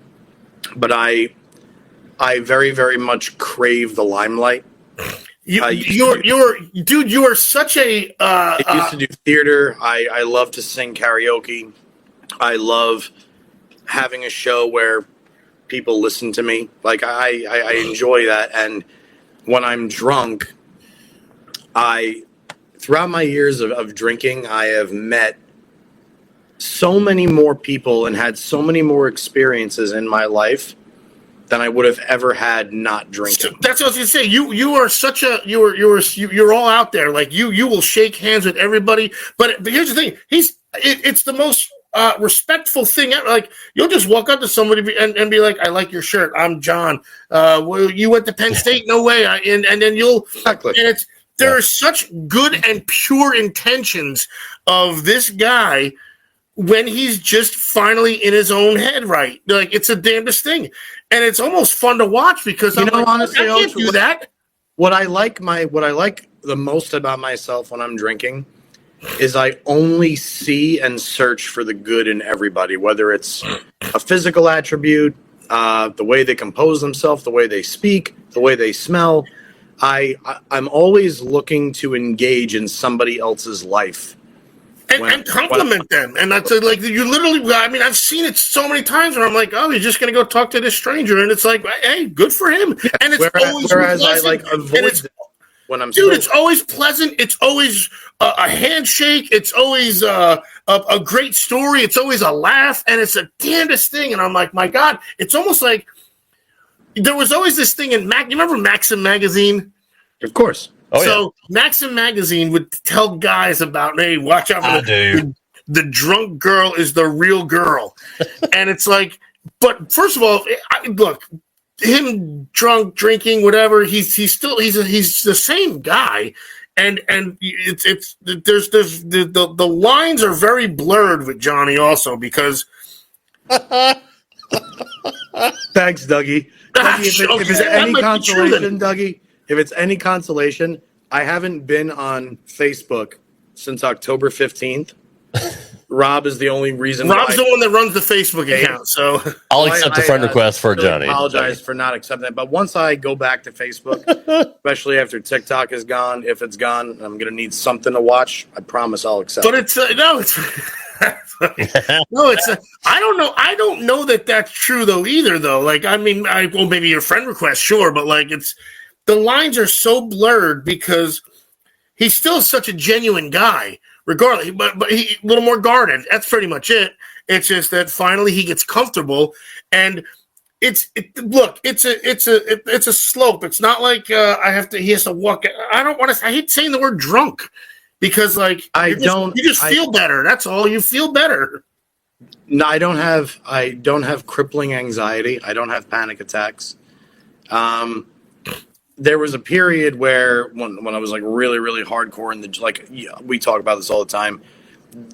But I very, very much crave the limelight. You are such a. I used to do theater. I love to sing karaoke. I love having a show where people listen to me. Like I enjoy that. And when I'm drunk, throughout my years of drinking, I have met so many more people and had so many more experiences in my life than I would have ever had not drinking. So that's what I was gonna say. You are such a you're all out there. Like you will shake hands with everybody. But here's the thing. It's the most respectful thing ever. Like you'll just walk up to somebody and be like, "I like your shirt. I'm John. Well, you went to Penn State? No way." And then you'll exactly. And there are such good and pure intentions of this guy. When he's just finally in his own head, right? Like it's a damnedest thing, and it's almost fun to watch because honestly, I can't do that. What I like the most about myself when I'm drinking is I only see and search for the good in everybody, whether it's a physical attribute, the way they compose themselves, the way they speak, the way they smell. I'm always looking to engage in somebody else's life. And compliment them. And that's like, you literally, I mean, I've seen it so many times where I'm like, oh, he's just going to go talk to this stranger. And it's like, hey, good for him. And it's always whereas pleasant. I like avoid it when I'm dude, it's always pleasant. It's always a handshake. It's always a great story. It's always a laugh. And it's the damnedest thing. And I'm like, my God, it's almost like there was always this thing in you remember Maxim magazine? Of course. Oh, so Maxim magazine would tell guys about, hey, watch out for the drunk girl is the real girl. And it's like, but first of all, look, him drunk, drinking, whatever, he's the same guy. And it's there's the lines are very blurred with Johnny also because thanks, Dougie. Dougie, if it's any consolation, Dougie, if it's any consolation, I haven't been on Facebook since October 15th. Rob is the only reason. Rob's the one that runs the Facebook account, so I'll accept a friend request for Johnny. I apologize for not accepting it, but once I go back to Facebook, especially after TikTok is gone, if it's gone, I'm going to need something to watch. I promise I'll accept. But it's no, it's no, it's I don't know. I don't know that that's true though either. Though, like, I mean, well, maybe your friend request, sure, but like, it's the lines are so blurred because he's still such a genuine guy. Regardless, but he a little more guarded. That's pretty much it. It's just that finally he gets comfortable, and it's a slope. It's not like he has to walk. I don't want to. I hate saying the word drunk because like you just feel better. That's all. You feel better. No, I don't have crippling anxiety. I don't have panic attacks. There was a period where when I was like really, really hardcore in we talk about this all the time.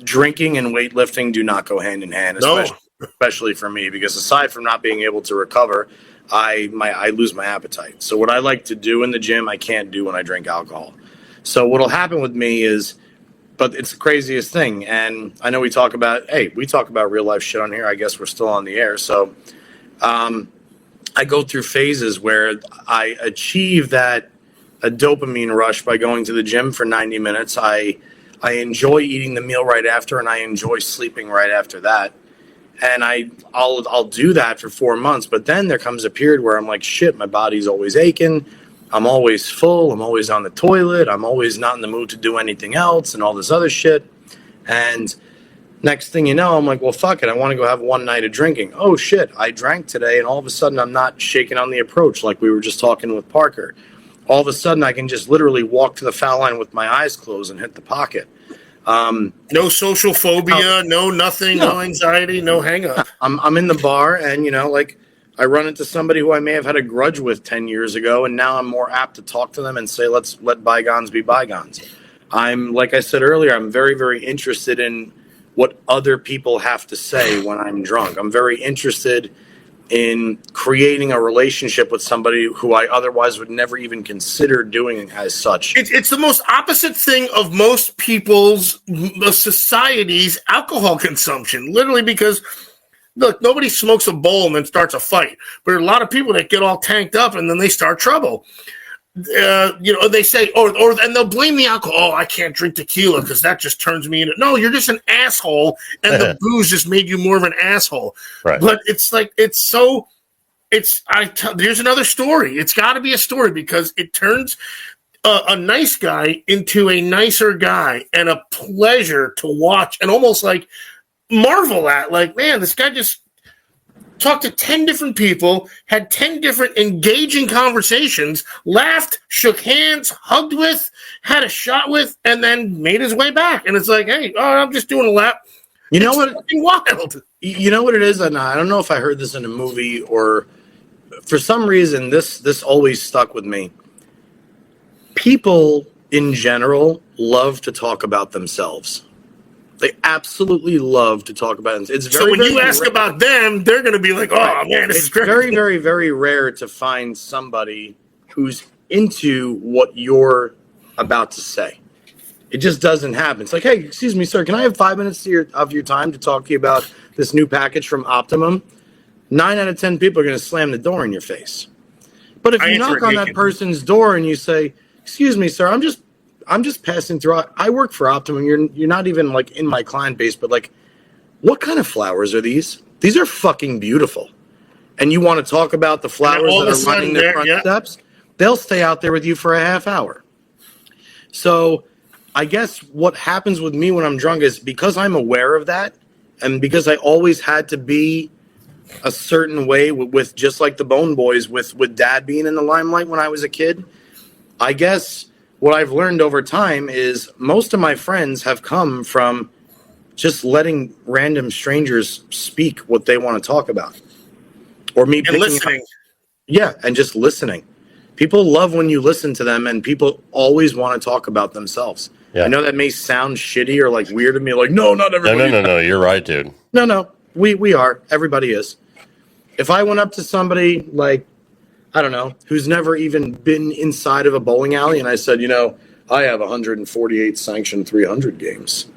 Drinking and weightlifting do not go hand in hand, especially for me, because aside from not being able to recover, I lose my appetite. So what I like to do in the gym, I can't do when I drink alcohol. So what'll happen with me is, but it's the craziest thing. And I know we talk about real life shit on here. I guess we're still on the air. So, I go through phases where I achieve a dopamine rush by going to the gym for 90 minutes. I enjoy eating the meal right after, and I enjoy sleeping right after that. And I'll do that for 4 months. But then there comes a period where I'm like, shit, my body's always aching. I'm always full. I'm always on the toilet. I'm always not in the mood to do anything else and all this other shit. And next thing you know, I'm like, well, fuck it. I want to go have one night of drinking. Oh, shit. I drank today, and all of a sudden I'm not shaking on the approach like we were just talking with Parker. All of a sudden I can just literally walk to the foul line with my eyes closed and hit the pocket. No social phobia, no nothing, no anxiety, no hang up. I'm in the bar, and, I run into somebody who I may have had a grudge with 10 years ago, and now I'm more apt to talk to them and say, let's let bygones be bygones. Like I said earlier, I'm very, very interested in what other people have to say when I'm drunk. I'm very interested in creating a relationship with somebody who I otherwise would never even consider doing as such. It's the most opposite thing of most people's society's alcohol consumption, literally, because look, nobody smokes a bowl and then starts a fight, but there are a lot of people that get all tanked up and then they start trouble. They say, and they'll blame the alcohol. Oh, I can't drink tequila because that just turns me into. No, you're just an asshole, and the booze just made you more of an asshole. Right. But it's like here's another story. It's got to be a story because it turns a nice guy into a nicer guy, and a pleasure to watch, and almost like marvel at. Like, man, this guy just talked to 10 different people, had 10 different engaging conversations, laughed, shook hands, hugged with, had a shot with, and then made his way back. And it's like, hey, I'm just doing a lap. You know what? Wild. You know what it is? And I don't know if I heard this in a movie or for some reason this always stuck with me. People in general love to talk about themselves. They absolutely love to talk about it. It's very, so when you ask about them, they're going to be like, "Oh man, this is great." Very, very, very rare to find somebody who's into what you're about to say. It just doesn't happen. It's like, hey, excuse me, sir, can I have 5 minutes of your time to talk to you about this new package from Optimum? 9 out of 10 people are going to slam the door in your face. But if you knock on that person's door and you say, excuse me, sir, I'm just passing through. I work for Optimum. You're not even like in my client base, but like, what kind of flowers are these? These are fucking beautiful. And you want to talk about the flowers that are running their front steps? They'll stay out there with you for a half hour. So I guess what happens with me when I'm drunk is because I'm aware of that, and because I always had to be a certain way with just like the Bone Boys, with Dad being in the limelight when I was a kid. I guess what I've learned over time is most of my friends have come from just letting random strangers speak what they want to talk about, or me and listening. Yeah, and just listening. People love when you listen to them, and people always want to talk about themselves. Yeah. I know that may sound shitty or like weird to me. Like, no, not everybody. No. You're right, dude. No. We are. Everybody is. If I went up to somebody like, I don't know, who's never even been inside of a bowling alley, and I said, I have 148 sanctioned 300 games.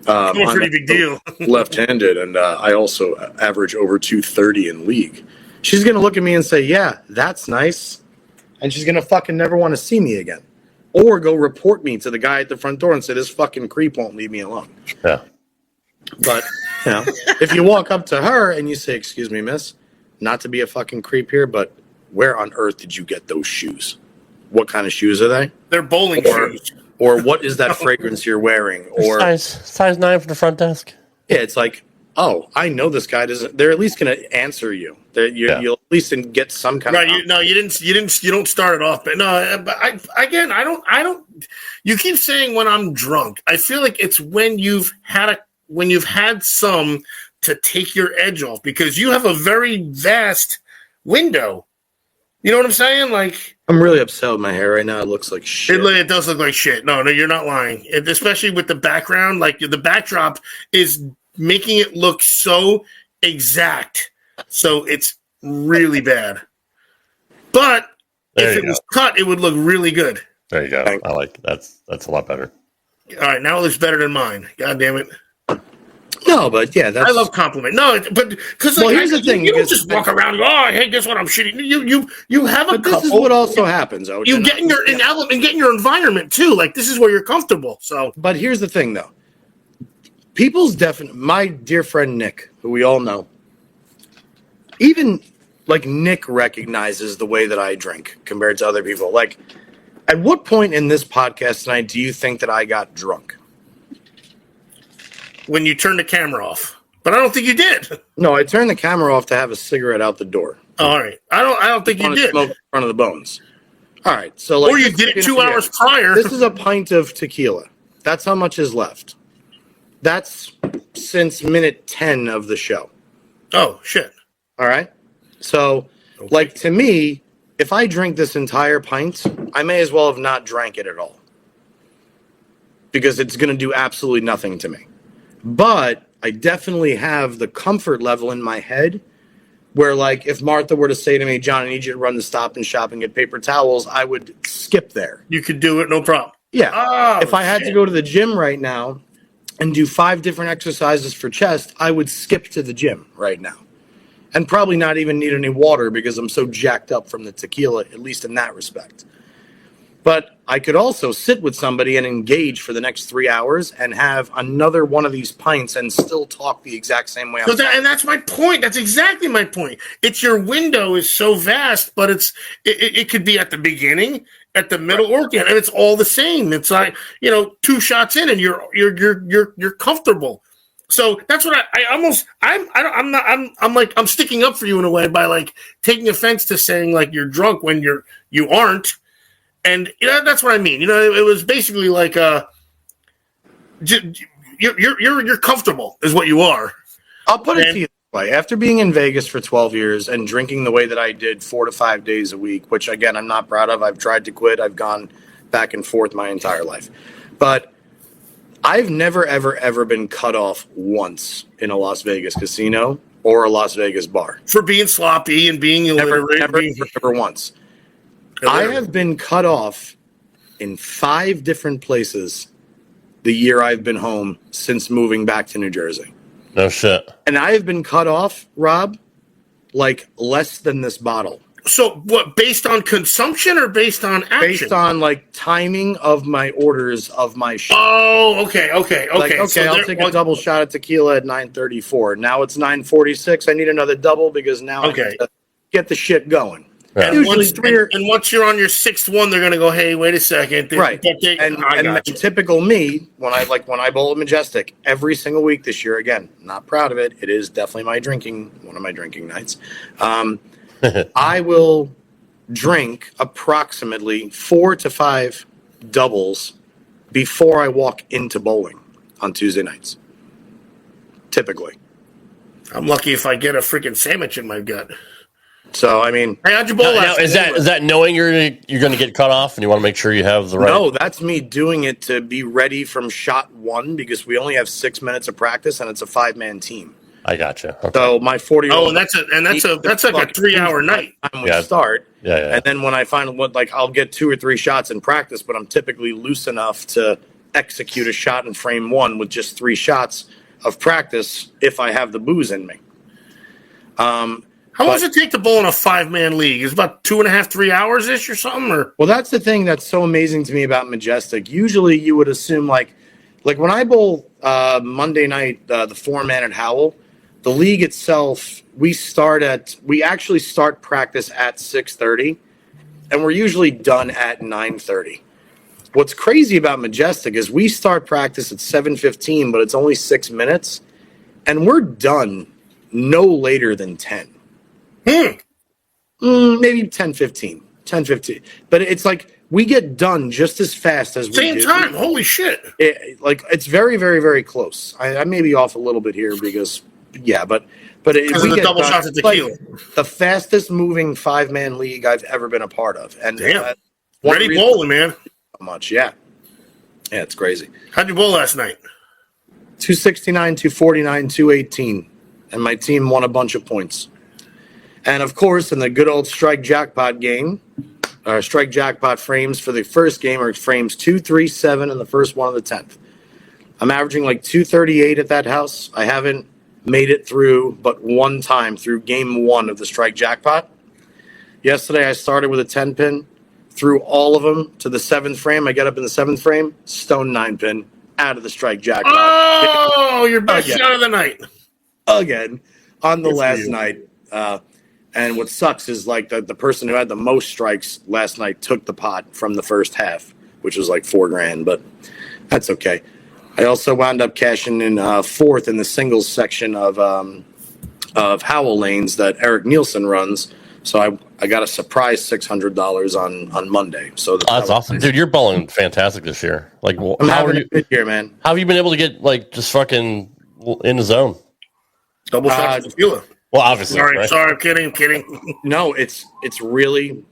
I'm a pretty big deal. Left-handed, and I also average over 230 in league. She's going to look at me and say, yeah, that's nice. And she's going to fucking never want to see me again. Or go report me to the guy at the front door and say, this fucking creep won't leave me alone. Yeah. But, if you walk up to her and you say, excuse me, miss, not to be a fucking creep here, but where on earth did you get those shoes? What kind of shoes are they? They're bowling shoes. Or what is that fragrance you're wearing? Or size 9 for the front desk. Yeah, it's like, oh, I know this guy doesn't. They're at least going to answer you. You'll at least get some kind of. You don't start it off, but no. But I don't. You keep saying when I'm drunk. I feel like it's when you've had some to take your edge off, because you have a very vast window. You know what I'm saying? Like, I'm really upset with my hair right now. It looks like shit. It does look like shit. No, you're not lying. And especially with the background, like the backdrop is making it look so exact. So it's really bad. But if it was cut, it would look really good. There you go. I like that's a lot better. All right, now it looks better than mine. God damn it. No, but yeah, I love compliment. No, but because here's the thing: you don't just walk around and go, "Oh, hey, guess what? I'm shitty." You have a couple. This is what also happens. You get in your element and get in your environment too. Like, this is where you're comfortable. So, but here's the thing, though: my dear friend Nick, who we all know, even like Nick recognizes the way that I drink compared to other people. Like, at what point in this podcast tonight do you think that I got drunk? When you turn the camera off, but I don't think you did. No, I turned the camera off to have a cigarette out the door. All right, I don't think you did. Smoke in front of the bones. All right, so like, or you did it 2 hours prior. This is a pint of tequila. That's how much is left. That's since minute 10 of the show. Oh shit! All right, so like, to me, if I drink this entire pint, I may as well have not drank it at all, because it's going to do absolutely nothing to me. But I definitely have the comfort level in my head where, like, if Martha were to say to me, John, I need you to run to Stop and Shop and get paper towels, I would skip there. You could do it, no problem. Yeah. Oh, if I had to go to the gym right now and do 5 different exercises for chest, I would skip to the gym right now. And probably not even need any water because I'm so jacked up from the tequila, at least in that respect. But I could also sit with somebody and engage for the next 3 hours and have another one of these pints and still talk the exact same way. And that's my point. That's exactly my point. It's your window is so vast, but it could be at the beginning, at the middle, or again, and it's all the same. It's like, 2 shots in and you're comfortable. So that's what I'm sticking up for you in a way by like taking offense to saying like you're drunk when you aren't. And that's what I mean. It was basically like you're comfortable is what you are. I'll put it to you this way. After being in Vegas for 12 years and drinking the way that I did 4 to 5 days a week, which again I'm not proud of. I've tried to quit. I've gone back and forth my entire life. But I've never ever been cut off once in a Las Vegas casino or a Las Vegas bar. For being sloppy and being illiterate. Never once. I have been cut off in 5 different places the year I've been home since moving back to New Jersey. No shit. And I have been cut off, Rob, like less than this bottle. So what, based on consumption or based on action? Based on like timing of my orders of my shot. Oh, okay. Like, okay, so I'll take a double shot of tequila at 9:34. Now it's 9:46. I need another double because now I need to get the shit going. Yeah. And once you're on your sixth one, they're gonna go, "Hey, wait a second." Right. And typical me, when I bowl at Majestic every single week this year, again, not proud of it. It is definitely one of my drinking nights. I will drink approximately 4 to 5 doubles before I walk into bowling on Tuesday nights. Typically. I'm lucky if I get a freaking sandwich in my gut. So, I mean, hey, how'd you bowl last is that knowing you're going to get cut off and you want to make sure you have the right? No, that's me doing it to be ready from shot 1 because we only have 6 minutes of practice and it's a 5-man team. I gotcha. Okay. So my 40-year-old. Oh, that's like a 3-hour night. Time we start. Yeah. And then when I find I'll get 2 or 3 shots in practice, but I'm typically loose enough to execute a shot in frame 1 with just 3 shots of practice if I have the booze in me. How long does it take to bowl in a 5-man league? It's about 2.5, 3 hours ish or something. Or well, that's the thing that's so amazing to me about Majestic. Usually, you would assume like when I bowl Monday night, the 4-man at Howell, the league itself, we actually start practice at 6:30, and we're usually done at 9:30. What's crazy about Majestic is we start practice at 7:15, but it's only 6 minutes, and we're done no later than 10. Maybe 10:15. 10:15. But it's like we get done just as fast as we do. Same time. Holy shit. It's very, very, very close. I may be off a little bit here because, but because of the double shots of tequila. Like the fastest moving 5-man league I've ever been a part of. And damn. Ready bowling, man. So much, yeah. Yeah, it's crazy. How'd you bowl last night? 269, 249, 218. And my team won a bunch of points. And, of course, in the good old strike jackpot game, strike jackpot frames for the first game are frames 2, 3, 7, and the first one of the 10th. I'm averaging like 238 at that house. I haven't made it through but one time through game 1 of the strike jackpot. Yesterday, I started with a 10-pin, threw all of them to the 7th frame. I get up in the 7th frame, stone 9-pin, out of the strike jackpot. Oh, your best shot of the night. Again, on the last night. And what sucks is like the person who had the most strikes last night took the pot from the first half, which was like $4,000, but that's okay. I also wound up cashing in 4th in the singles section of Howell lanes that Eric Nielsen runs. So I got a surprise $600 on Monday. So that's awesome, dude. You're bowling fantastic this year. Like, how are you this year, man? How have you been able to get like just fucking in the zone? Double shots of tequila. Well, obviously. Sorry, I'm kidding. No, it's really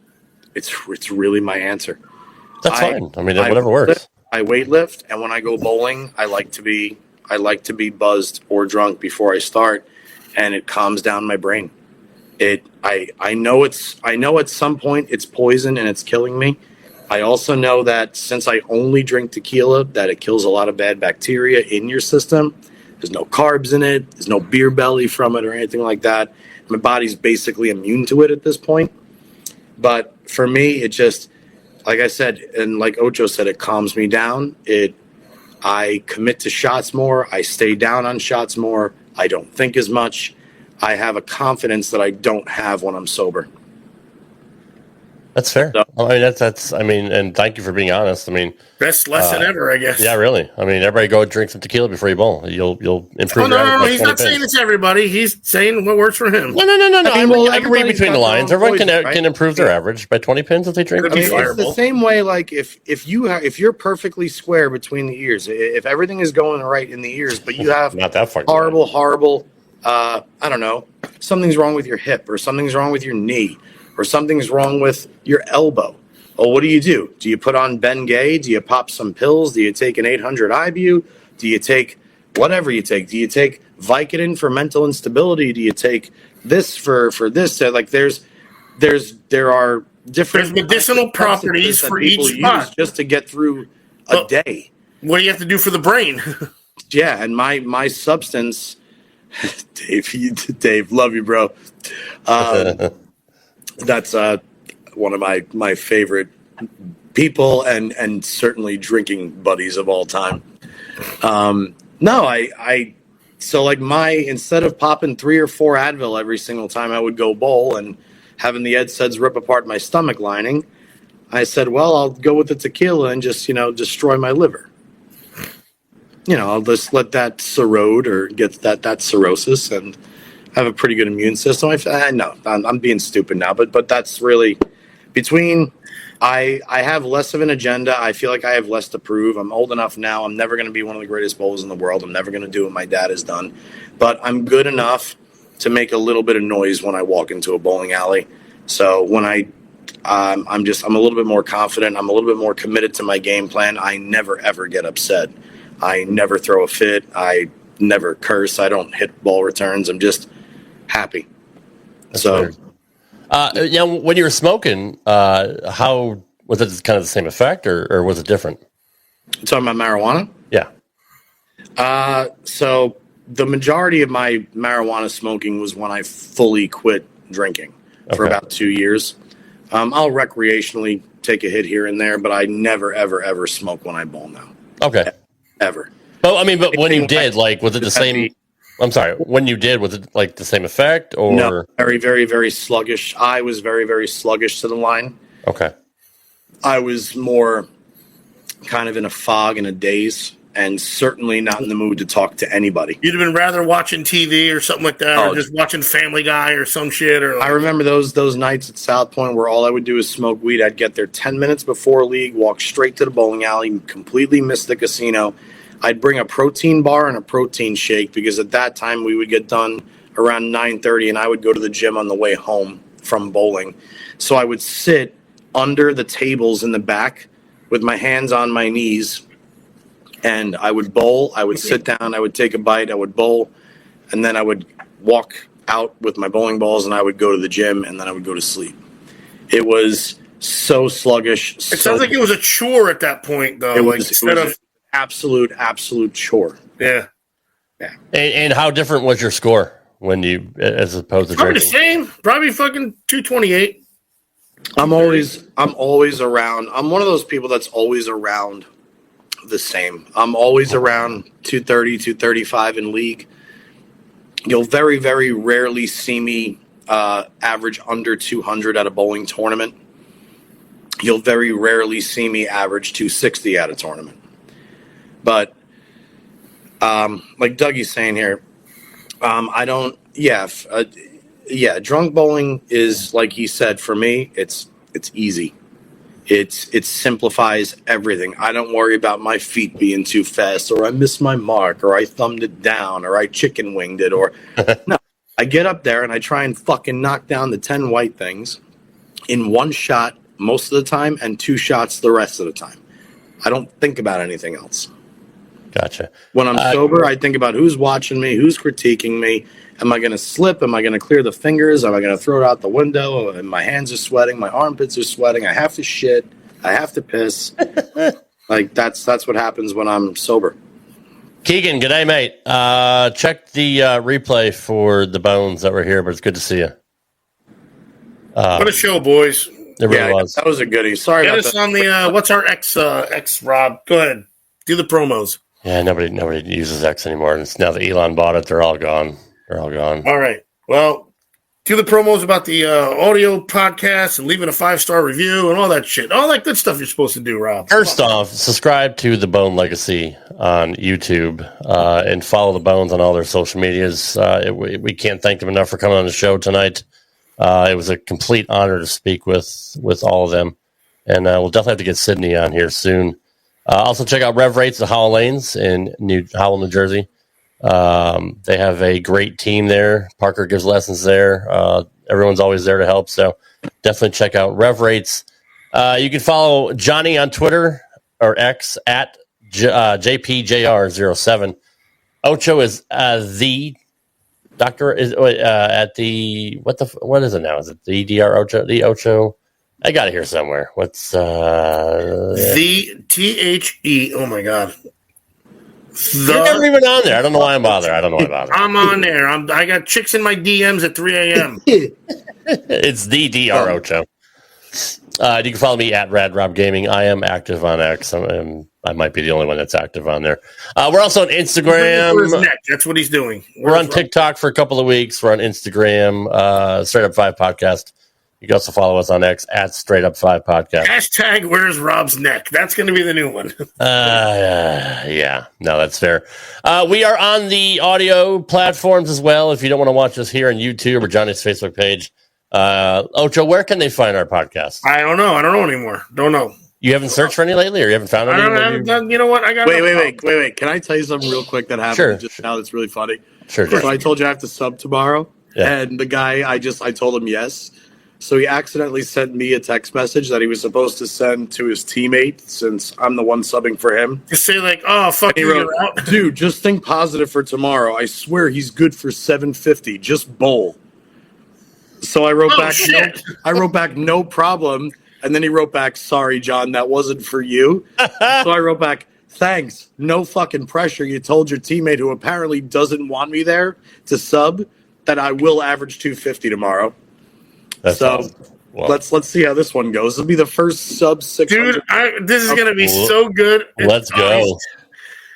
my answer. That's fine. I mean, whatever works. I weightlift, and when I go bowling, I like to be buzzed or drunk before I start, and it calms down my brain. I know at some point it's poison and it's killing me. I also know that since I only drink tequila, that it kills a lot of bad bacteria in your system. There's no carbs in it. There's no beer belly from it or anything like that. My body's basically immune to it at this point. But for me, it just, like I said, and like Ocho said, it calms me down. I commit to shots more. I stay down on shots more. I don't think as much. I have a confidence that I don't have when I'm sober. That's fair. So, I mean, that's. I mean, and thank you for being honest. I mean, best lesson ever, I guess. Yeah, really. I mean, everybody go drink some tequila before you bowl. You'll improve. No. He's not saying it's everybody. He's saying what works for him. No. I mean, I can read between the lines. Everyone can improve their average by 20 pins if they drink. I mean, it's the same way. Like if you're perfectly square between the ears, if everything is going right in the ears, but you have not that far horrible. I don't know. Something's wrong with your hip, or something's wrong with your knee, or something's wrong with your elbow. Well, what do? Do you put on Bengay? Do you pop some pills? Do you take an 800 IBU? Do you take whatever you take? Do you take Vicodin for mental instability? Do you take this for this? Like there are different medicinal properties for each spot just to get through a day. What do you have to do for the brain? Yeah, and my substance, Dave, love you, bro. That's one of my favorite people and certainly drinking buddies of all time. Instead of popping 3 or 4 Advil every single time I would go bowl and having the NSAIDs rip apart my stomach lining, I said, well, I'll go with the tequila and just, destroy my liver. I'll just let that corrode or get that cirrhosis and have a pretty good immune system. I'm being stupid now, but that's really between. I have less of an agenda. I feel like I have less to prove. I'm old enough now. I'm never going to be one of the greatest bowlers in the world. I'm never going to do what my dad has done, but I'm good enough to make a little bit of noise when I walk into a bowling alley. So when I'm a little bit more confident. I'm a little bit more committed to my game plan. I never ever get upset. I never throw a fit. I never curse. I don't hit ball returns. I'm just happy. That's weird. When you were smoking, how was it? Kind of the same effect, or was it different? You talking about marijuana? Yeah. So the majority of my marijuana smoking was when I fully quit drinking for about 2 years. I'll recreationally take a hit here and there, but I never, ever, ever smoke when I bowl now. Okay. Ever. But when you did, was it the same? I'm sorry. When you did, was it like the same effect, or no? Very, very, very sluggish. I was very, very sluggish to the line. Okay. I was more kind of in a fog and a daze, and certainly not in the mood to talk to anybody. You'd have been rather watching TV or something like that, or just watching Family Guy or some shit. Or I remember those nights at South Point where all I would do is smoke weed. I'd get there 10 minutes before league, walk straight to the bowling alley, completely miss the casino. I'd bring a protein bar and a protein shake because at that time we would get done around 9:30, and I would go to the gym on the way home from bowling. So I would sit under the tables in the back with my hands on my knees, and I would bowl. I would sit down. I would take a bite. I would bowl, and then I would walk out with my bowling balls, and I would go to the gym, and then I would go to sleep. It was so sluggish. It sounds like it was a chore at that point, though. It was absolute chore. Yeah. And how different was your score when you, as opposed to probably drinking? the same. Probably fucking 228. I'm always around. I'm one of those people that's always around the same. I'm always around 230, 235 in league. You'll very, very rarely see me average under 200 at a bowling tournament. You'll very rarely see me average 260 at a tournament. But like Dougie's saying here, drunk bowling is, like he said, for me, it's easy. It simplifies everything. I don't worry about my feet being too fast, or I missed my mark, or I thumbed it down, or I chicken winged it, or no. I get up there and I try and fucking knock down the 10 white things in one shot most of the time and 2 shots the rest of the time. I don't think about anything else. Gotcha. When I'm sober, I think about who's watching me, who's critiquing me. Am I going to slip? Am I going to clear the fingers? Am I going to throw it out the window? And my hands are sweating. My armpits are sweating. I have to shit. I have to piss. Like that's what happens when I'm sober. Keegan, g'day, mate. Check the replay for the bones that were here, but it's good to see you. What a show, boys. It really was. That was a goodie. Sorry Get about us that. on the what's our X Rob? Go ahead. Do the promos. Yeah, nobody uses X anymore. It's now that Elon bought it, they're all gone. All right. Well, do the promos about the audio podcast and leaving a 5-star review and all that shit. All that good stuff you're supposed to do, Rob. First off, subscribe to the Bohn Legacy on YouTube and follow the Bones on all their social medias. We can't thank them enough for coming on the show tonight. It was a complete honor to speak with all of them. And we'll definitely have to get Sydney on here soon. Also, check out Rev Rates at Howell Lanes in Howell, New Jersey. They have a great team there. Parker gives lessons there. Everyone's always there to help. So definitely check out Rev Rates. You can follow Johnny on Twitter or X at JPJR07. Ocho is the doctor is at the what is it now? Is it the DR Ocho? The Ocho I got it here somewhere. What's the THE? Oh my god! You're never even on there. I don't know why I'm bothered. I'm on there. I got chicks in my DMs at 3 a.m. It's the Dr Ocho. You can follow me at Rad Rob Gaming. I am active on X. I might be the only one that's active on there. We're also on Instagram. That's what he's doing. We're on TikTok for a couple of weeks. We're on Instagram. Straight Up 5 Podcast. You can also follow us on X at Straight Up 5 Podcast. Hashtag Where's Rob's Neck? That's going to be the new one. Yeah, no, that's fair. We are on the audio platforms as well. If you don't want to watch us here on YouTube or Johnny's Facebook page, Ocho, where can they find our podcast? I don't know. Anymore. Don't know. You haven't searched for any lately, or you haven't found any? I haven't done. You know what? I got. Wait. Can I tell you something real quick that happened just now? That's really funny. Sure. So I told you I have to sub tomorrow, and the guy I told him yes. So he accidentally sent me a text message that he was supposed to send to his teammate since I'm the one subbing for him. Just say like, "Oh fuck you, you're out." Dude, just think positive for tomorrow. I swear he's good for 750. Just bowl. So I wrote back, no problem. And then he wrote back, "Sorry, John, that wasn't for you." So I wrote back, "Thanks. No fucking pressure. You told your teammate who apparently doesn't want me there to sub that I will average 250 tomorrow." That's awesome. Wow. Let's see how this one goes. It'll be the first sub 600. Dude, this is going to be so good. Let's go.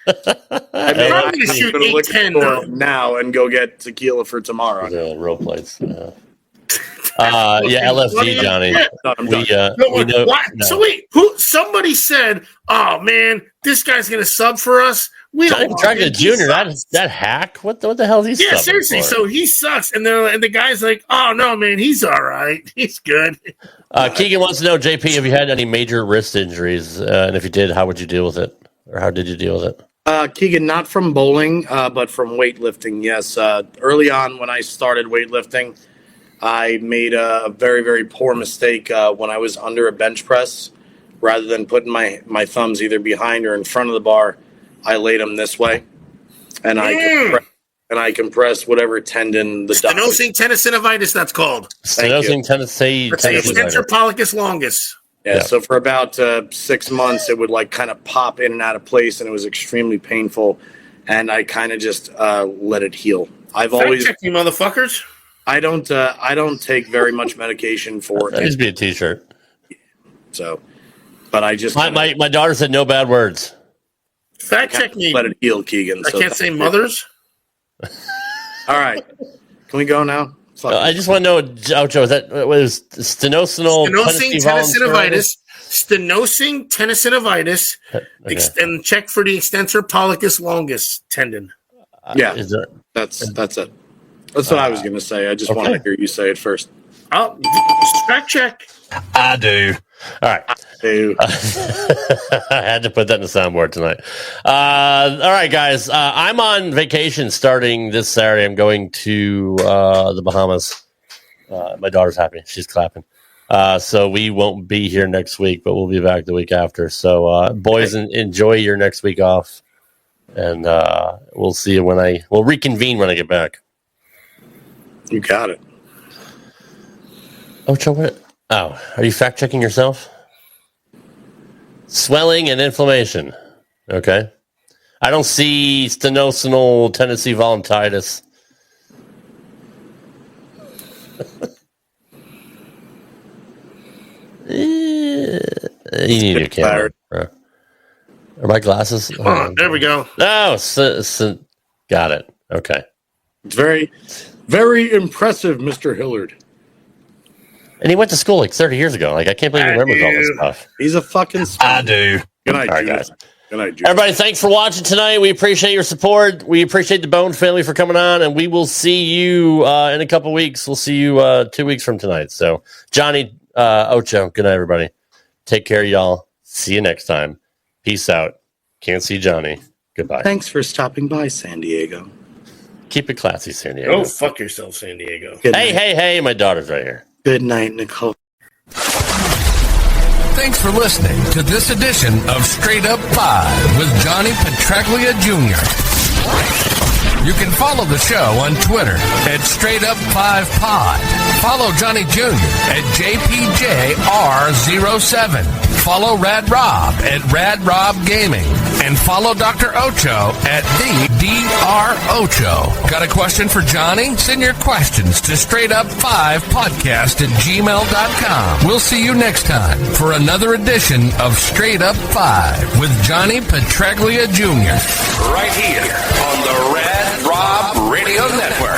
I'm going to shoot 810 now and go get tequila for tomorrow. Real plates. LFG, Johnny. We know. So wait, somebody said, "Oh man, this guy's going to sub for us." Johnny Petraglia Jr. That hack. What the hell is he? Yeah, seriously. So he sucks, and the guy's like, "Oh no, man, he's all right. He's good." Keegan wants to know, JP, have you had any major wrist injuries? And if you did, how would you deal with it, or how did you deal with it? Keegan, not from bowling, but from weightlifting. Yes, early on when I started weightlifting, I made a very, very poor mistake when I was under a bench press. Rather than putting my thumbs either behind or in front of the bar, I laid them this way, and I compressed whatever tendon the stenosing tenosynovitis. That's called stenosing tenosynovitis. That's the extensor pollicis longus. Yeah. So for about 6 months, it would like kind of pop in and out of place, and it was extremely painful. And I kind of just let it heal. I've always check you motherfuckers. I don't take very much medication for it. That used to be a T-shirt. So, but I just my daughter said no bad words. Fact check me. Let it heal, Keegan. I can't say mothers. All right, can we go now? I just want to know, Ocho, is that was stenosing tenosynovitis? Stenosing tenosynovitis, and check for the extensor pollicis longus tendon. Yeah, that's it. That's what I was going to say. I just wanted to hear you say it first. I'll fact check. I do. All right. I do. I had to put that in the soundboard tonight. All right, guys. I'm on vacation starting this Saturday. I'm going to the Bahamas. My daughter's happy. She's clapping. So we won't be here next week, but we'll be back the week after. So, boys, enjoy your next week off. And we'll see you we'll reconvene when I get back. You got it. Ocho, what? Oh, are you fact checking yourself? Swelling and inflammation. Okay. I don't see stenosinal tendency volantitis. You need your camera. Are my glasses? Come on, there we go. Oh, got it. Okay. It's very, very impressive, Mr. Hillard. And he went to school like 30 years ago. Like, I can't believe he remembers all this stuff. He's a fucking I do. Good night, guys. Good night, everybody. Thanks for watching tonight. We appreciate your support. We appreciate the Bohn family for coming on, and we will see you in a couple weeks. We'll see you 2 weeks from tonight. So, Johnny, Ocho, good night, everybody. Take care, y'all. See you next time. Peace out. Can't see Johnny. Goodbye. Thanks for stopping by, San Diego. Keep it classy, San Diego. Go fuck yourself, San Diego. Hey, my daughter's right here. Good night, Nicole. Thanks for listening to this edition of Straight Up 5 with Johnny Petraglia Jr. You can follow the show on Twitter at StraightUp5Pod. Follow Johnny Jr. at JPJR07. Follow Rad Rob at Rad Rob Gaming. And follow Dr. Ocho at the Dr. Ocho. Got a question for Johnny? Send your questions to StraightUp5Podcast@gmail.com. We'll see you next time for another edition of Straight Up 5 with Johnny Petraglia Jr. Right here on the Rad Rob Radio Network.